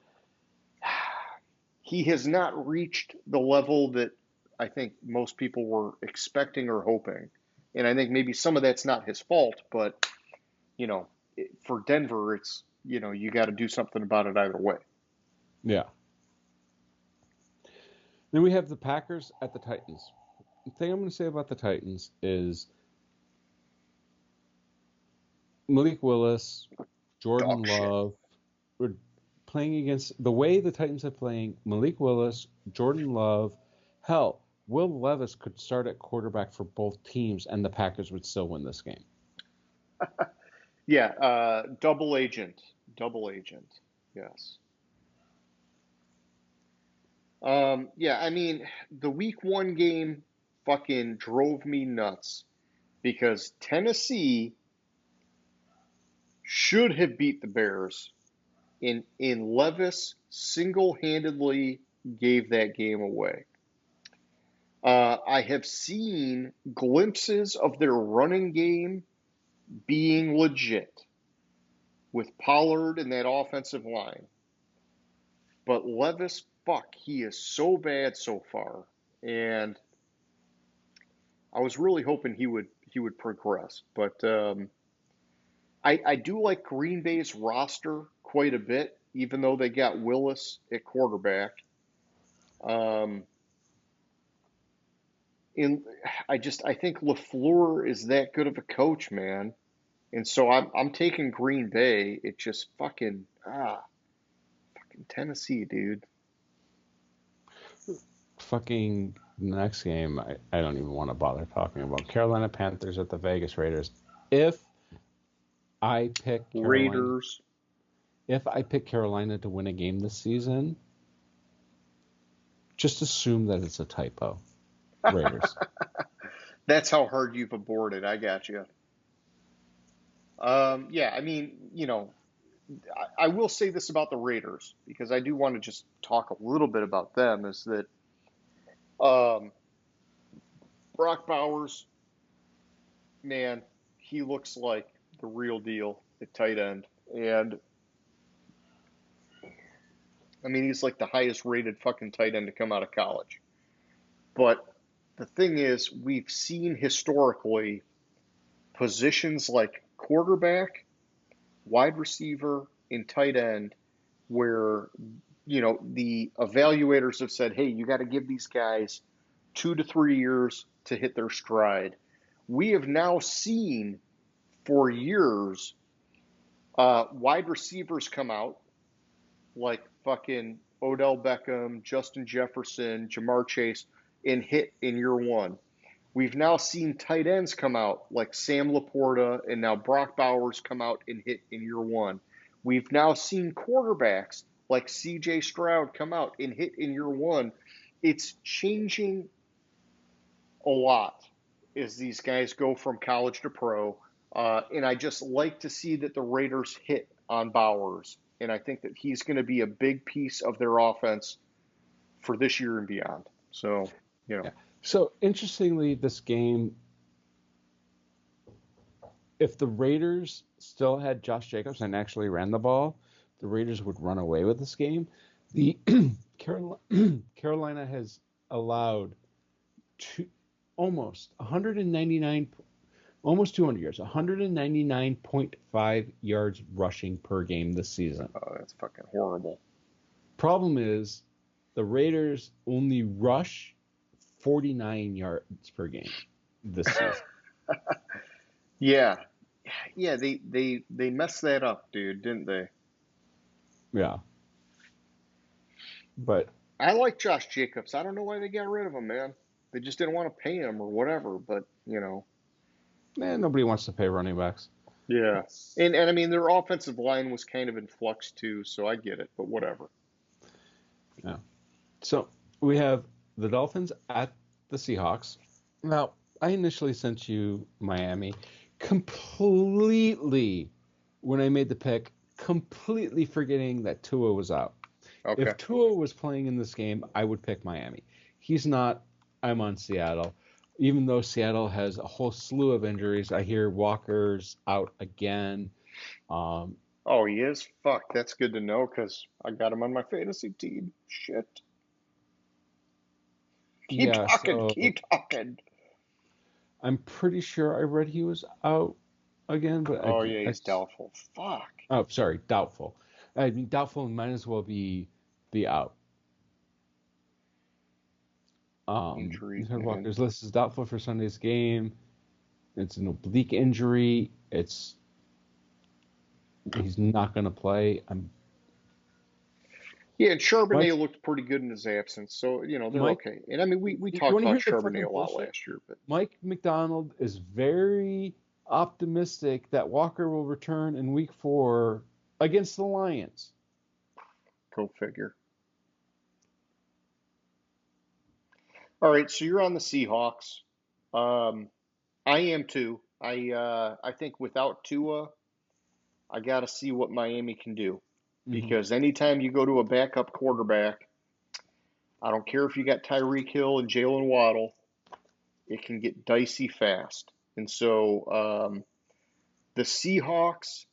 he has not reached the level that I think most people were expecting or hoping. And I think maybe some of that's not his fault, but, you know, for Denver, it's, you know, you got to do something about it either way. Yeah. Then we have the Packers at the Titans. The thing I'm going to say about the Titans is Malik Willis, Jordan Love, we're playing against the way the Titans are playing. Malik Willis, Jordan Love, hell, Will Levis could start at quarterback for both teams, and the Packers would still win this game. Yeah, double agent, yes. Yeah, I mean, the week 1 game fucking drove me nuts because Tennessee should have beat the Bears, and Levis single-handedly gave that game away. I have seen glimpses of their running game being legit with Pollard and that offensive line. But Levis, fuck, he is so bad so far. And I was really hoping he would progress. But I do like Green Bay's roster quite a bit, even though they got Willis at quarterback. And I think LaFleur is that good of a coach, man. And so I'm taking Green Bay. It just fucking Tennessee, dude. Fucking next game, I don't even want to bother talking about. Carolina Panthers at the Vegas Raiders. If I pick Carolina to win a game this season, just assume that it's a typo. Raiders. That's how hard you've aborted. I got you. Yeah, I mean, I will say this about the Raiders because I do want to just talk a little bit about them. Is that um, Brock Bowers, man, he looks like the real deal at tight end, and I mean, he's like the highest rated fucking tight end to come out of college. But the thing is, we've seen historically positions like quarterback, wide receiver, and tight end where, the evaluators have said, hey, you got to give these guys 2 to 3 years to hit their stride. We have now seen for years wide receivers come out like fucking Odell Beckham, Justin Jefferson, Jamar Chase, and hit in year one. We've now seen tight ends come out like Sam Laporta and now Brock Bowers come out and hit in year one. We've now seen quarterbacks like CJ Stroud come out and hit in year one. It's changing a lot as these guys go from college to pro. And I just like to see that the Raiders hit on Bowers. And I think that he's going to be a big piece of their offense for this year and beyond. So, Yeah. So interestingly, this game, if the Raiders still had Josh Jacobs and actually ran the ball, the Raiders would run away with this game. The Carolina has allowed almost 199, almost 200 yards, 199.5 yards rushing per game this season. oh, that's fucking horrible. Problem is, the Raiders only rush 49 yards per game this season. Yeah. Yeah, they messed that up, dude, didn't they? Yeah. But I like Josh Jacobs. I don't know why they got rid of him, man. They just didn't want to pay him or whatever, but nobody wants to pay running backs. yeah. And I mean their offensive line was kind of in flux too, so I get it, but whatever. Yeah. So we have the Dolphins at the Seahawks. Now, I initially sent you Miami completely, when I made the pick, completely forgetting that Tua was out. Okay. If Tua was playing in this game, I would pick Miami. He's not. I'm on Seattle. Even though Seattle has a whole slew of injuries, I hear Walker's out again. Oh, he is? Fuck, that's good to know because I got him on my fantasy team. Shit. Keep Yeah, talking, so keep talking. I'm pretty sure I read he was out again, but Oh, yeah, he's doubtful. Fuck. Oh, sorry, doubtful. I mean, doubtful might as well be out. Injuries, Heard man. Walker's list is doubtful for Sunday's game. It's an oblique injury. He's not going to play. Yeah, and Mike, Charbonnet looked pretty good in his absence, so they're Mike, okay. And I mean, we you talked want to about hear the Charbonnet fucking a lot bullshit? last year, but Mike McDonald is very optimistic that Walker will return in Week 4 against the Lions. go figure. All right, so you're on the Seahawks. I am too. I think without Tua, I got to see what Miami can do Mm-hmm. because anytime you go to a backup quarterback, I don't care if you got Tyreek Hill and Jalen Waddle, it can get dicey fast. And so the Seahawks,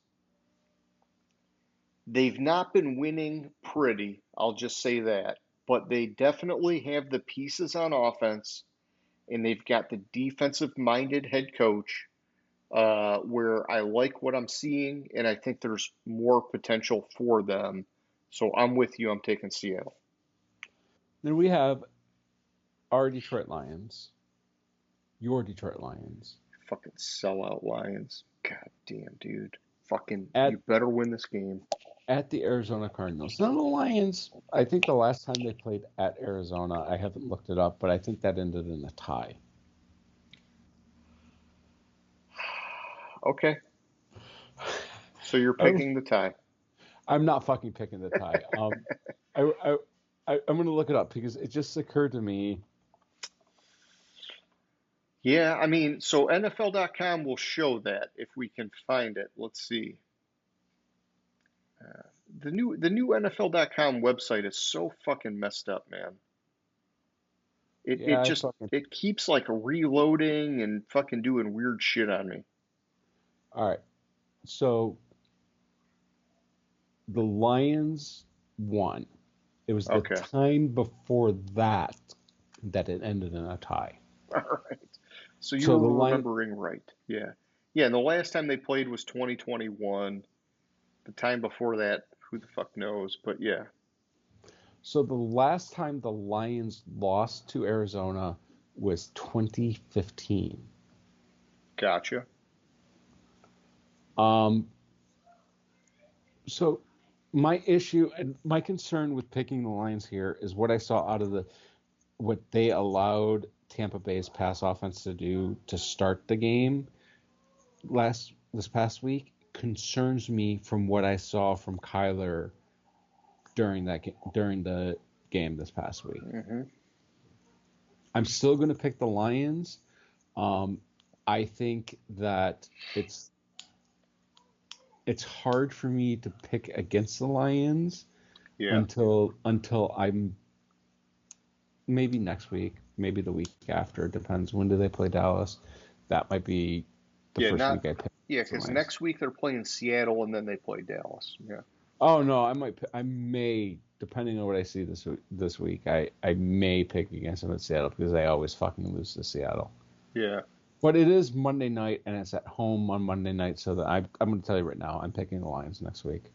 they've not been winning pretty, I'll just say that, but they definitely have the pieces on offense and they've got the defensive minded head coach where I like what I'm seeing, and I think there's more potential for them. So I'm with you. I'm taking Seattle. Then we have our Detroit Lions, your Detroit Lions, Fucking sellout Lions. God damn, dude. Fucking, at you better win this game. at the Arizona Cardinals. Now the Lions, I think the last time they played at Arizona, I haven't looked it up, but I think that ended in a tie. Okay. So you're picking the tie. I'm not fucking picking the tie. I'm going to look it up because it just occurred to me. Yeah, I mean, so NFL.com will show that if we can find it. Let's see. The new NFL.com website is so fucking messed up, man. It Yeah, it I just fucking. it keeps like reloading and fucking doing weird shit on me. All right. So the Lions won. It was the Okay. time before that that it ended in a tie. All right. So you So the were line. remembering right. Yeah. Yeah, and the last time they played was 2021. The time before that, who the fuck knows? But yeah. So the last time the Lions lost to Arizona was 2015. Gotcha. Um, so my issue and my concern with picking the Lions here is what I saw out of what they allowed Tampa Bay's pass offense to do to start the game this past week concerns me from what I saw from Kyler during the game this past week. Hmm. I'm still going to pick the Lions. Um, I think that it's hard for me to pick against the Lions Yeah. until I'm maybe next week, maybe the week after. It depends. When do they play Dallas? That might be the Yeah, first not week I pick yeah, the because Lions. next week they're playing Seattle and then they play Dallas. Yeah. Oh no, I may, depending on what I see this week, I may pick against them at Seattle because they always fucking lose to Seattle. Yeah. But it is Monday night and it's at home on Monday night, so that I'm going to tell you right now, I'm picking the Lions next week.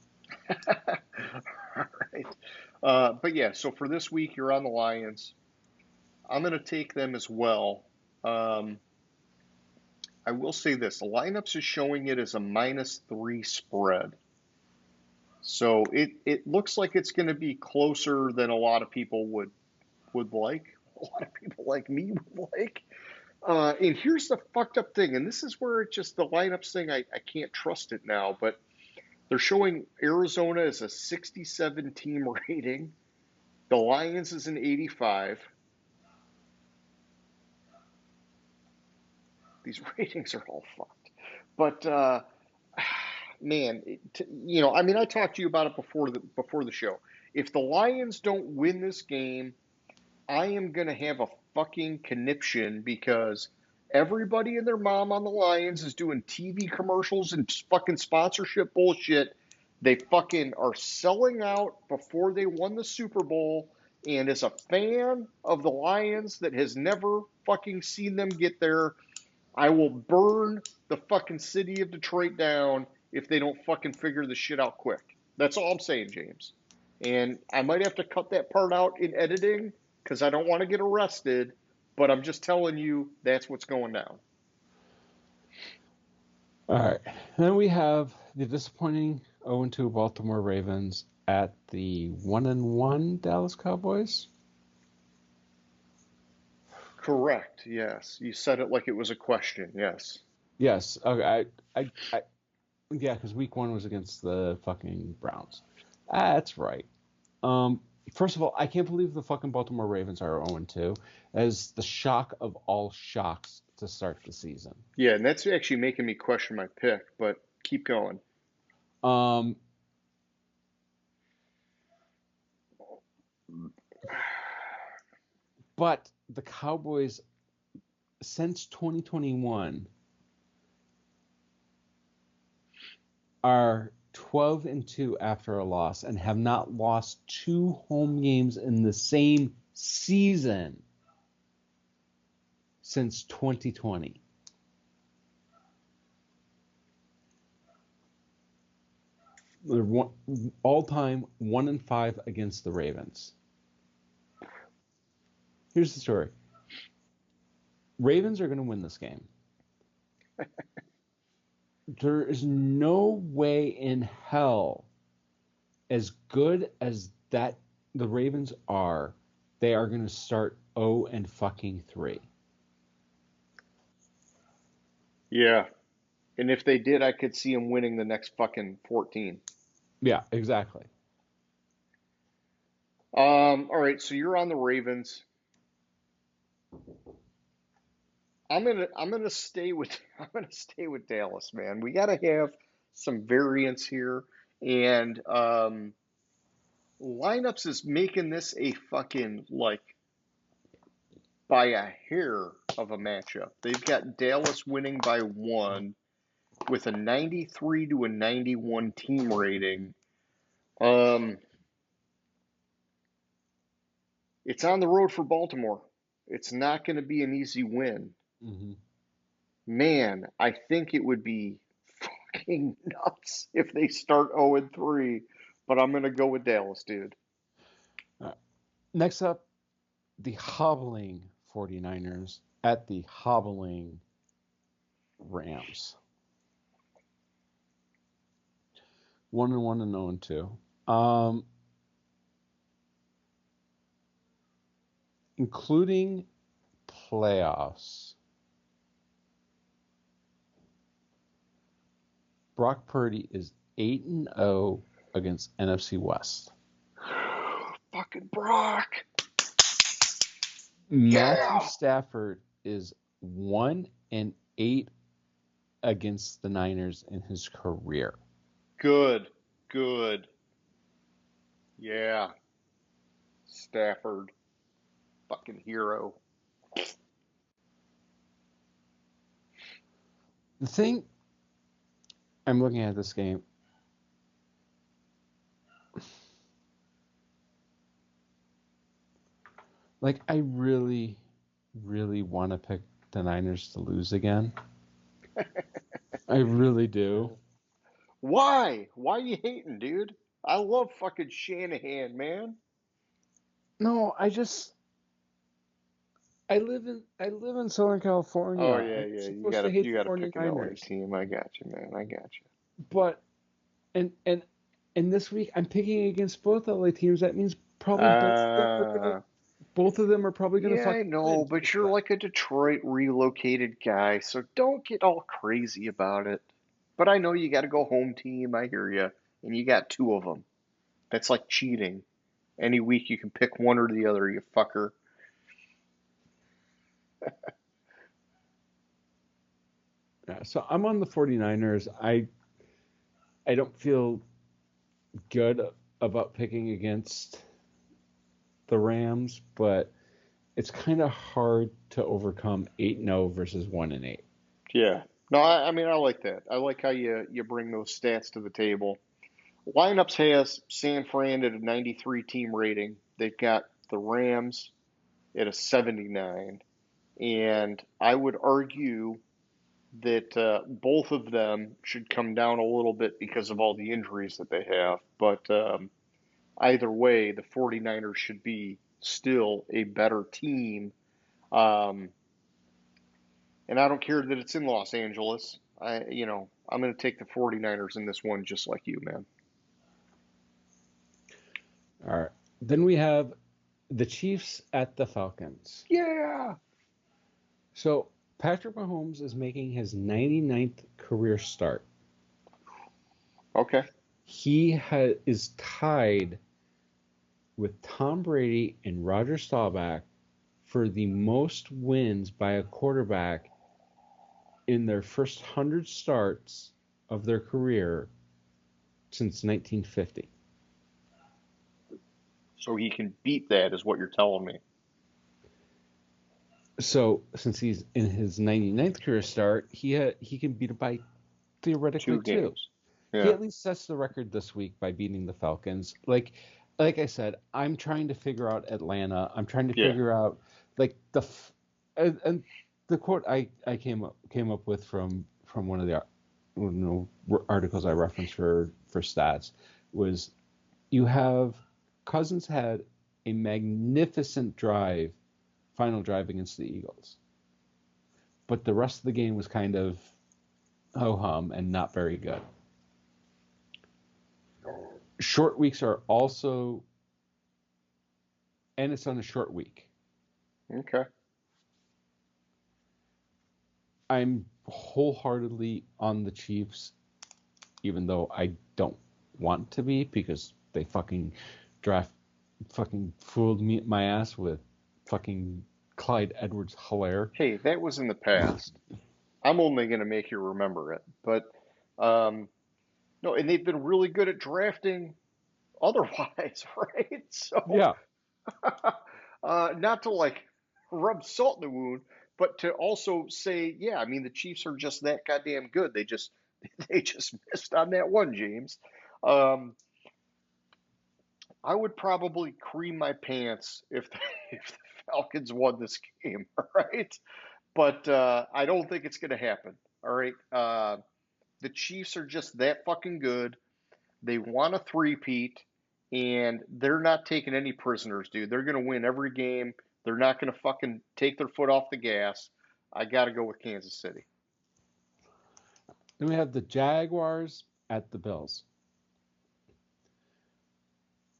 All right. But yeah, so for this week, you're on the Lions. I'm going to take them as well. Um, I will say this: the lineups is showing it as a -3 spread. So it looks like it's going to be closer than a lot of people would like. A lot of people like me would like. And here's the fucked up thing, and this is where it just the lineups thing, I can't trust it now, but they're showing Arizona as a 67 team rating. The Lions is an 85. These ratings are all fucked. But man, I mean, I talked to you about it before the show. If the Lions don't win this game, I am gonna have a fucking conniption because everybody and their mom on the Lions is doing TV commercials and fucking sponsorship bullshit. They fucking are selling out before they won the Super Bowl. And as a fan of the Lions that has never fucking seen them get there, I will burn the fucking city of Detroit down if they don't fucking figure this shit out quick. That's all I'm saying, James. And I might have to cut that part out in editing because I don't want to get arrested, but I'm just telling you that's what's going down. All right. Then we have the disappointing 0-2 Baltimore Ravens at the 1-1 Dallas Cowboys. Correct. Yes. You said it like it was a question. Yes. Yes. Okay. Yeah, because week 1 was against the fucking Browns. That's right. Um, First of all, I can't believe the fucking Baltimore Ravens are 0-2 as the shock of all shocks to start the season. Yeah, and that's actually making me question my pick, but keep going. Um, but the Cowboys, since 2021, are 12-2 after a loss and have not lost 2 home games in the same season since 2020. They're all-time 1-5 against the Ravens. Here's the story. Ravens are going to win this game. There is no way in hell, as good as that the Ravens are, they are going to start 0-3. Yeah. And if they did, I could see them winning the next fucking 14. Yeah, exactly. All right, so you're on the Ravens. I'm gonna stay with I'm gonna stay with Dallas, man. We gotta have some variance here, and lineups is making this a fucking like by a hair of a matchup. They've got Dallas winning by 1 with a 93 to a 91 team rating. Um, it's on the road for Baltimore. It's not going to be an easy win. Mm-hmm. Man, I think it would be fucking nuts if they start 0-3, but I'm going to go with Dallas, dude. Next up, the hobbling 49ers at the hobbling Rams. 1-1 and 0-2. Including playoffs. Brock Purdy is 8-0 against NFC West. Fucking Brock. Matthew Stafford is 1-8 against the Niners in his career. Good. Yeah. Stafford. Fucking hero. The thing I'm looking at this game, like I really, really want to pick the Niners to lose again. I really do. Why? Why you hating, dude? I love fucking Shanahan, man. No, I live in Southern California. Oh yeah. I'm You supposed to hate gotta the pick an LA 49ers. team. I got you, man. I got you. But and this week I'm picking against both LA teams. That means probably both of them are probably gonna Yeah, I fucking win know, too. but you're like a Detroit relocated guy, so don't get all crazy about it. But I know you got to go home team. I hear you, and you got 2 of them. That's like cheating. Any week you can pick one or the other, you fucker. Yeah, so I'm on the 49ers. I don't feel good about picking against the Rams, but it's kind of hard to overcome 8-0 versus 1-8. Yeah. No, I mean I like that. I like how you bring those stats to the table. Lineups has San Fran at a 93 team rating. They've got the Rams at a 79, and I would argue that both of them should come down a little bit because of all the injuries that they have. But either way, the 49ers should be still a better team. Um, and I don't care that it's in Los Angeles. I'm going to take the 49ers in this one just like you, man. All right. Then we have the Chiefs at the Falcons. Yeah. So Patrick Mahomes is making his 99th career start. Okay. He is tied with Tom Brady and Roger Staubach for the most wins by a quarterback in their first 100 starts of their career since 1950. So he can beat that, is what you're telling me. So since he's in his 99th career start, he can beat it by theoretically 2 games. Yeah. He at least sets the record this week by beating the Falcons. Like I said, I'm trying to figure out Atlanta. I'm trying to figure out like and the quote I came up with from one of the articles I referenced for stats was, you have Cousins had a magnificent final drive against the Eagles, but the rest of the game was kind of ho-hum and not very good. Short weeks are also, and it's on a short week. Okay. I'm wholeheartedly on the Chiefs, even though I don't want to be, because they fucking fooled my ass with fucking Clyde Edwards-Helaire. Hey, that was in the past. I'm only going to make you remember it. But no, and they've been really good at drafting otherwise, right? So Yeah. not to like rub salt in the wound, but to also say, yeah, I mean the Chiefs are just that goddamn good. They just they just missed on that one, James. Um, I would probably cream my pants if if the Falcons won this game, all right? But I don't think it's going to happen. All right. The Chiefs are just that fucking good. They want a three-peat, and they're not taking any prisoners, dude. They're going to win every game. They're not going to fucking take their foot off the gas. I got to go with Kansas City. Then we have the Jaguars at the Bills.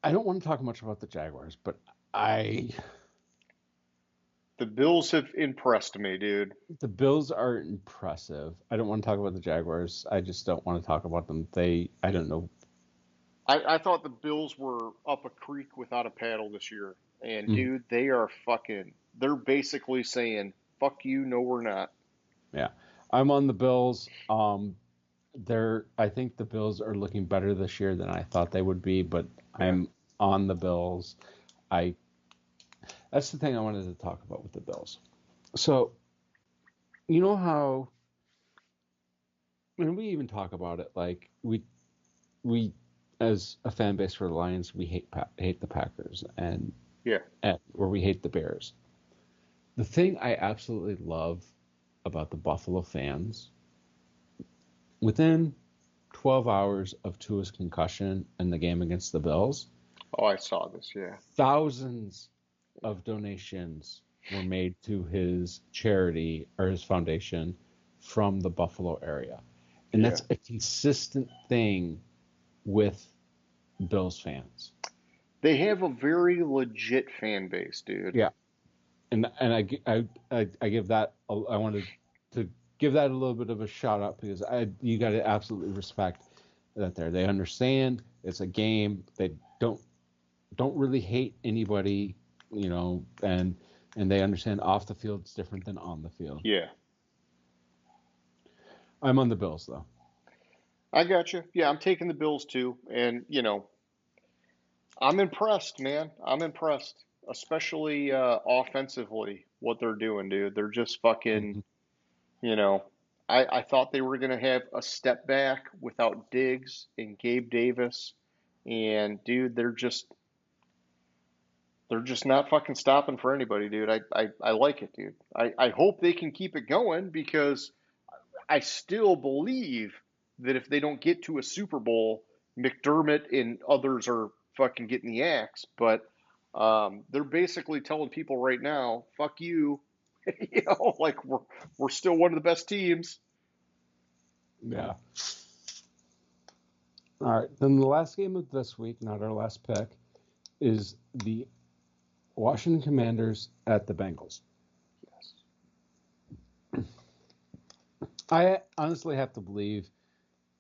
I don't want to talk much about the Jaguars, but The Bills have impressed me, dude. the Bills are impressive. I don't want to talk about the Jaguars. I just don't want to talk about them. I don't know. I thought the Bills were up a creek without a paddle this year. And, dude, they are they're basically saying, fuck you, no, we're not. Yeah. I'm on the Bills. I think the Bills are looking better this year than I thought they would be, but I'm on the Bills. That's the thing I wanted to talk about with the Bills. So, you know how, when we even talk about it, like we as a fan base for the Lions, we hate the Packers or we hate the Bears. The thing I absolutely love about the Buffalo fans, within 12 hours of Tua's concussion and the game against the Bills, Oh, I saw this, yeah. thousands of donations were made to his charity or his foundation from the Buffalo area. And that's a consistent thing with Bills fans. They have a very legit fan base, dude. Yeah. And I give that, I wanted to give that a little bit of a shout out because you got to absolutely respect that there. They understand it's a game. They don't really hate anybody, you know, and they understand off the field is different than on the field. Yeah. I'm on the Bills though. I got you. Yeah, I'm taking the Bills too. And, you know, I'm impressed, man. I'm impressed, especially offensively, what they're doing, dude. They're just fucking, you know, I thought they were going to have a step back without Diggs and Gabe Davis. And, dude, they're just not fucking stopping for anybody, dude. I like it, dude. I hope they can keep it going because I still believe that if they don't get to a Super Bowl, McDermott and others are fucking getting the axe. But they're basically telling people right now, "Fuck you," you know, like we're still one of the best teams. Yeah. All right. Then the last game of this week, not our last pick, is the Washington Commanders at the Bengals. Yes. I honestly have to believe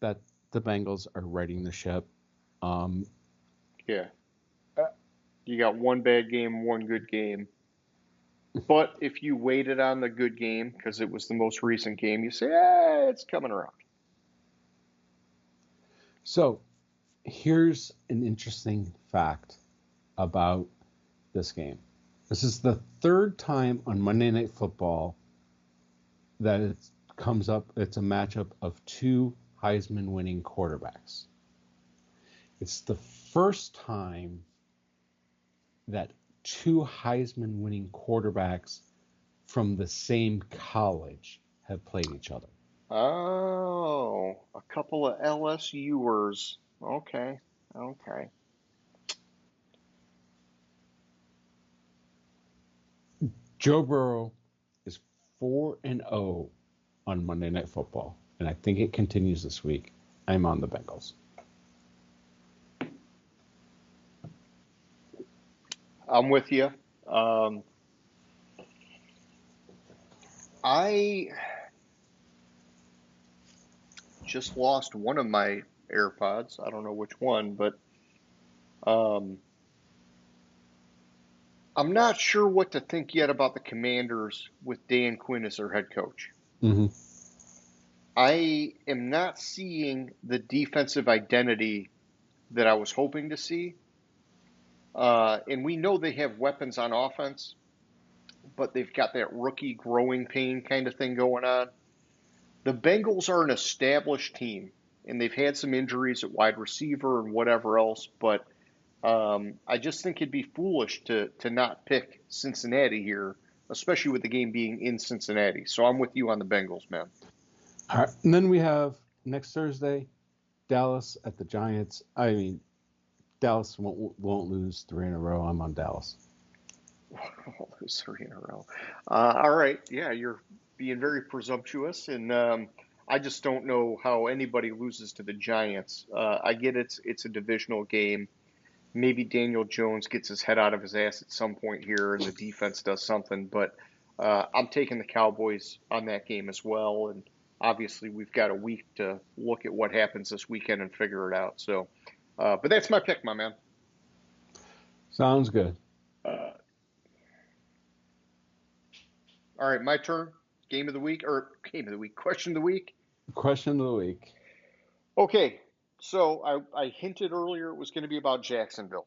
that the Bengals are righting the ship. Yeah. You got one bad game, one good game. But if you waited on the good game because it was the most recent game, you say, it's coming around. So here's an interesting fact about this game. This is the third time on Monday Night Football that it comes up. It's a matchup of two Heisman winning quarterbacks. It's the first time that two Heisman winning quarterbacks from the same college have played each other. Oh, a couple of LSUers. Okay. Joe Burrow is 4-0 on Monday Night Football, and I think it continues this week. I'm on the Bengals. I'm with you. I just lost one of my AirPods. I don't know which one, but I'm not sure what to think yet about the Commanders with Dan Quinn as their head coach. Mm-hmm. I am not seeing the defensive identity that I was hoping to see. And we know they have weapons on offense, but they've got that rookie growing pain kind of thing going on. The Bengals are an established team, and they've had some injuries at wide receiver and whatever else, but I just think it'd be foolish to not pick Cincinnati here, especially with the game being in Cincinnati. So I'm with you on the Bengals, man. All right. And then we have next Thursday, Dallas at the Giants. I mean, Dallas won't lose 3 in a row. I'm on Dallas. I'll lose 3 in a row. All right. Yeah, you're being very presumptuous, and I just don't know how anybody loses to the Giants. I get it's a divisional game. Maybe Daniel Jones gets his head out of his ass at some point here, and the defense does something. But I'm taking the Cowboys on that game as well, and obviously we've got a week to look at what happens this weekend and figure it out. So, but that's my pick, my man. Sounds good. All right, my turn. Game of the week, question of the week. Question of the week. Okay, so I hinted earlier it was going to be about Jacksonville.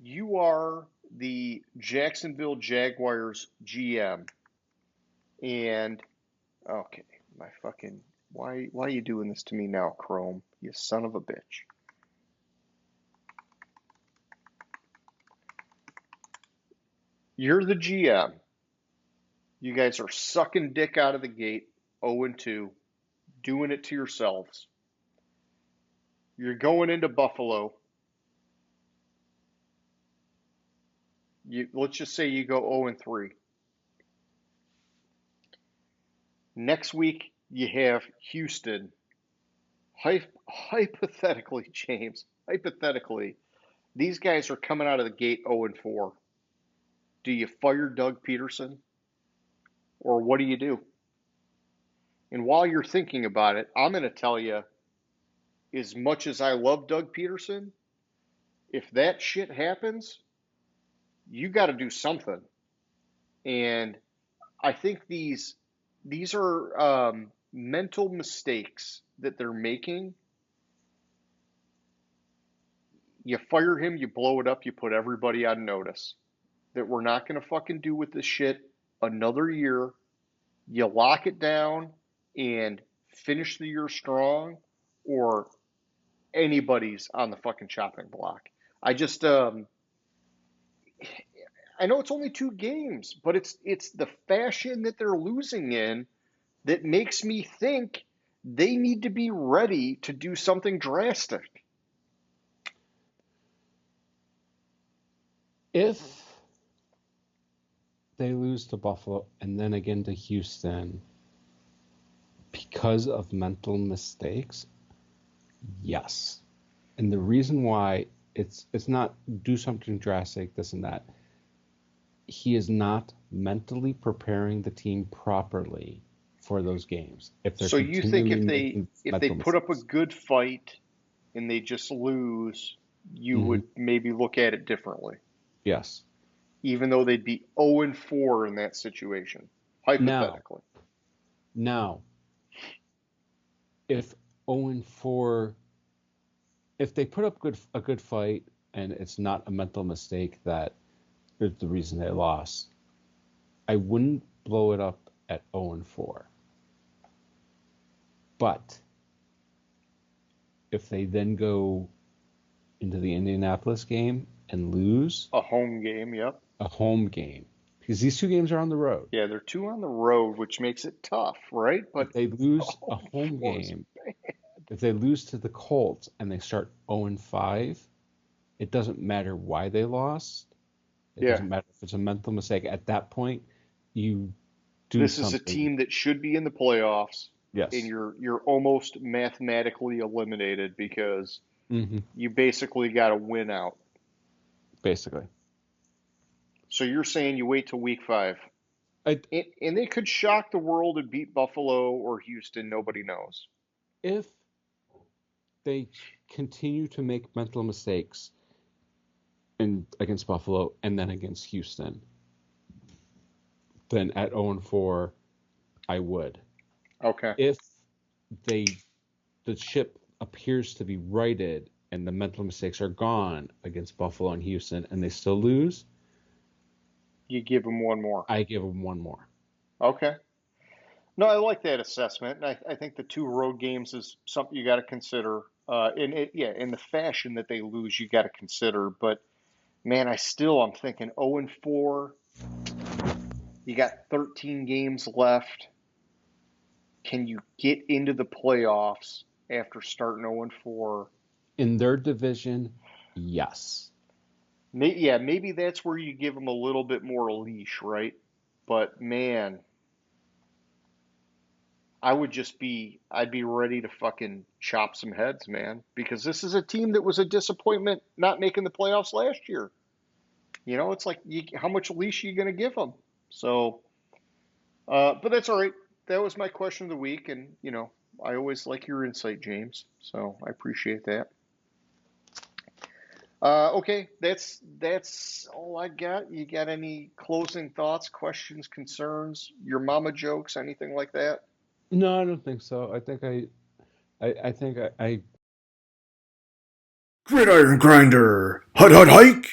You are the Jacksonville Jaguars GM, and okay, why are you doing this to me now, Chrome? You son of a bitch. You're the GM. You guys are sucking dick out of the gate, 0-2, doing it to yourselves. You're going into Buffalo. Let's just say you go 0-3. Next week, you have Houston. Hypothetically, James, these guys are coming out of the gate 0-4. Do you fire Doug Peterson? Or what do you do? And while you're thinking about it, I'm going to tell you, as much as I love Doug Peterson, if that shit happens, you got to do something. And I think these are mental mistakes that they're making. You fire him, you blow it up, you put everybody on notice that we're not going to fucking do with this shit another year. You lock it down and finish the year strong, or anybody's on the fucking chopping block. I just I know it's only 2 games, but it's the fashion that they're losing in that makes me think they need to be ready to do something drastic. If they lose to Buffalo and then again to Houston because of mental mistakes, yes. And the reason why it's not do something drastic, this and that. He is not mentally preparing the team properly for those games. So you think if they put up a good fight and they just lose, you would maybe look at it differently? Yes. Even though they'd be 0-4 in that situation, hypothetically. Now, if 0-4, if they put up a good fight and it's not a mental mistake that is the reason they lost, I wouldn't blow it up at 0-4. But if they then go into the Indianapolis game and lose a home game, yep. A home game. Because these 2 games are on the road. Yeah, they're 2 on the road, which makes it tough, right? But if they lose a home game, if they lose to the Colts and they start 0-5, it doesn't matter why they lost. It doesn't matter if it's a mental mistake. At that point, you do this something. Is a team that should be in the playoffs. Yes. And you're almost mathematically eliminated because you basically got a win out. Basically. So you're saying you wait till week 5. And they could shock the world and beat Buffalo or Houston. Nobody knows. If they continue to make mental mistakes, against Buffalo and then against Houston, then at 0-4, I would. Okay. If the ship appears to be righted and the mental mistakes are gone against Buffalo and Houston and they still lose, You give them one more. I give them one more. Okay. No, I like that assessment, and I think the two road games is something you got to consider. In the fashion that they lose, you got to consider. But man, I'm thinking 0-4. You got 13 games left. Can you get into the playoffs after starting 0-4? In their division, yes. Maybe that's where you give them a little bit more leash, right? But man, I'd be ready to fucking chop some heads, man, because this is a team that was a disappointment not making the playoffs last year. It's like, how much leash are you going to give them? So, but that's all right. That was my question of the week, and I always like your insight, James. So I appreciate that. Okay, that's all I got. You got any closing thoughts, questions, concerns, your mama jokes, anything like that? No, I don't think so. I think I Gridiron Grinder. Hut hut hike.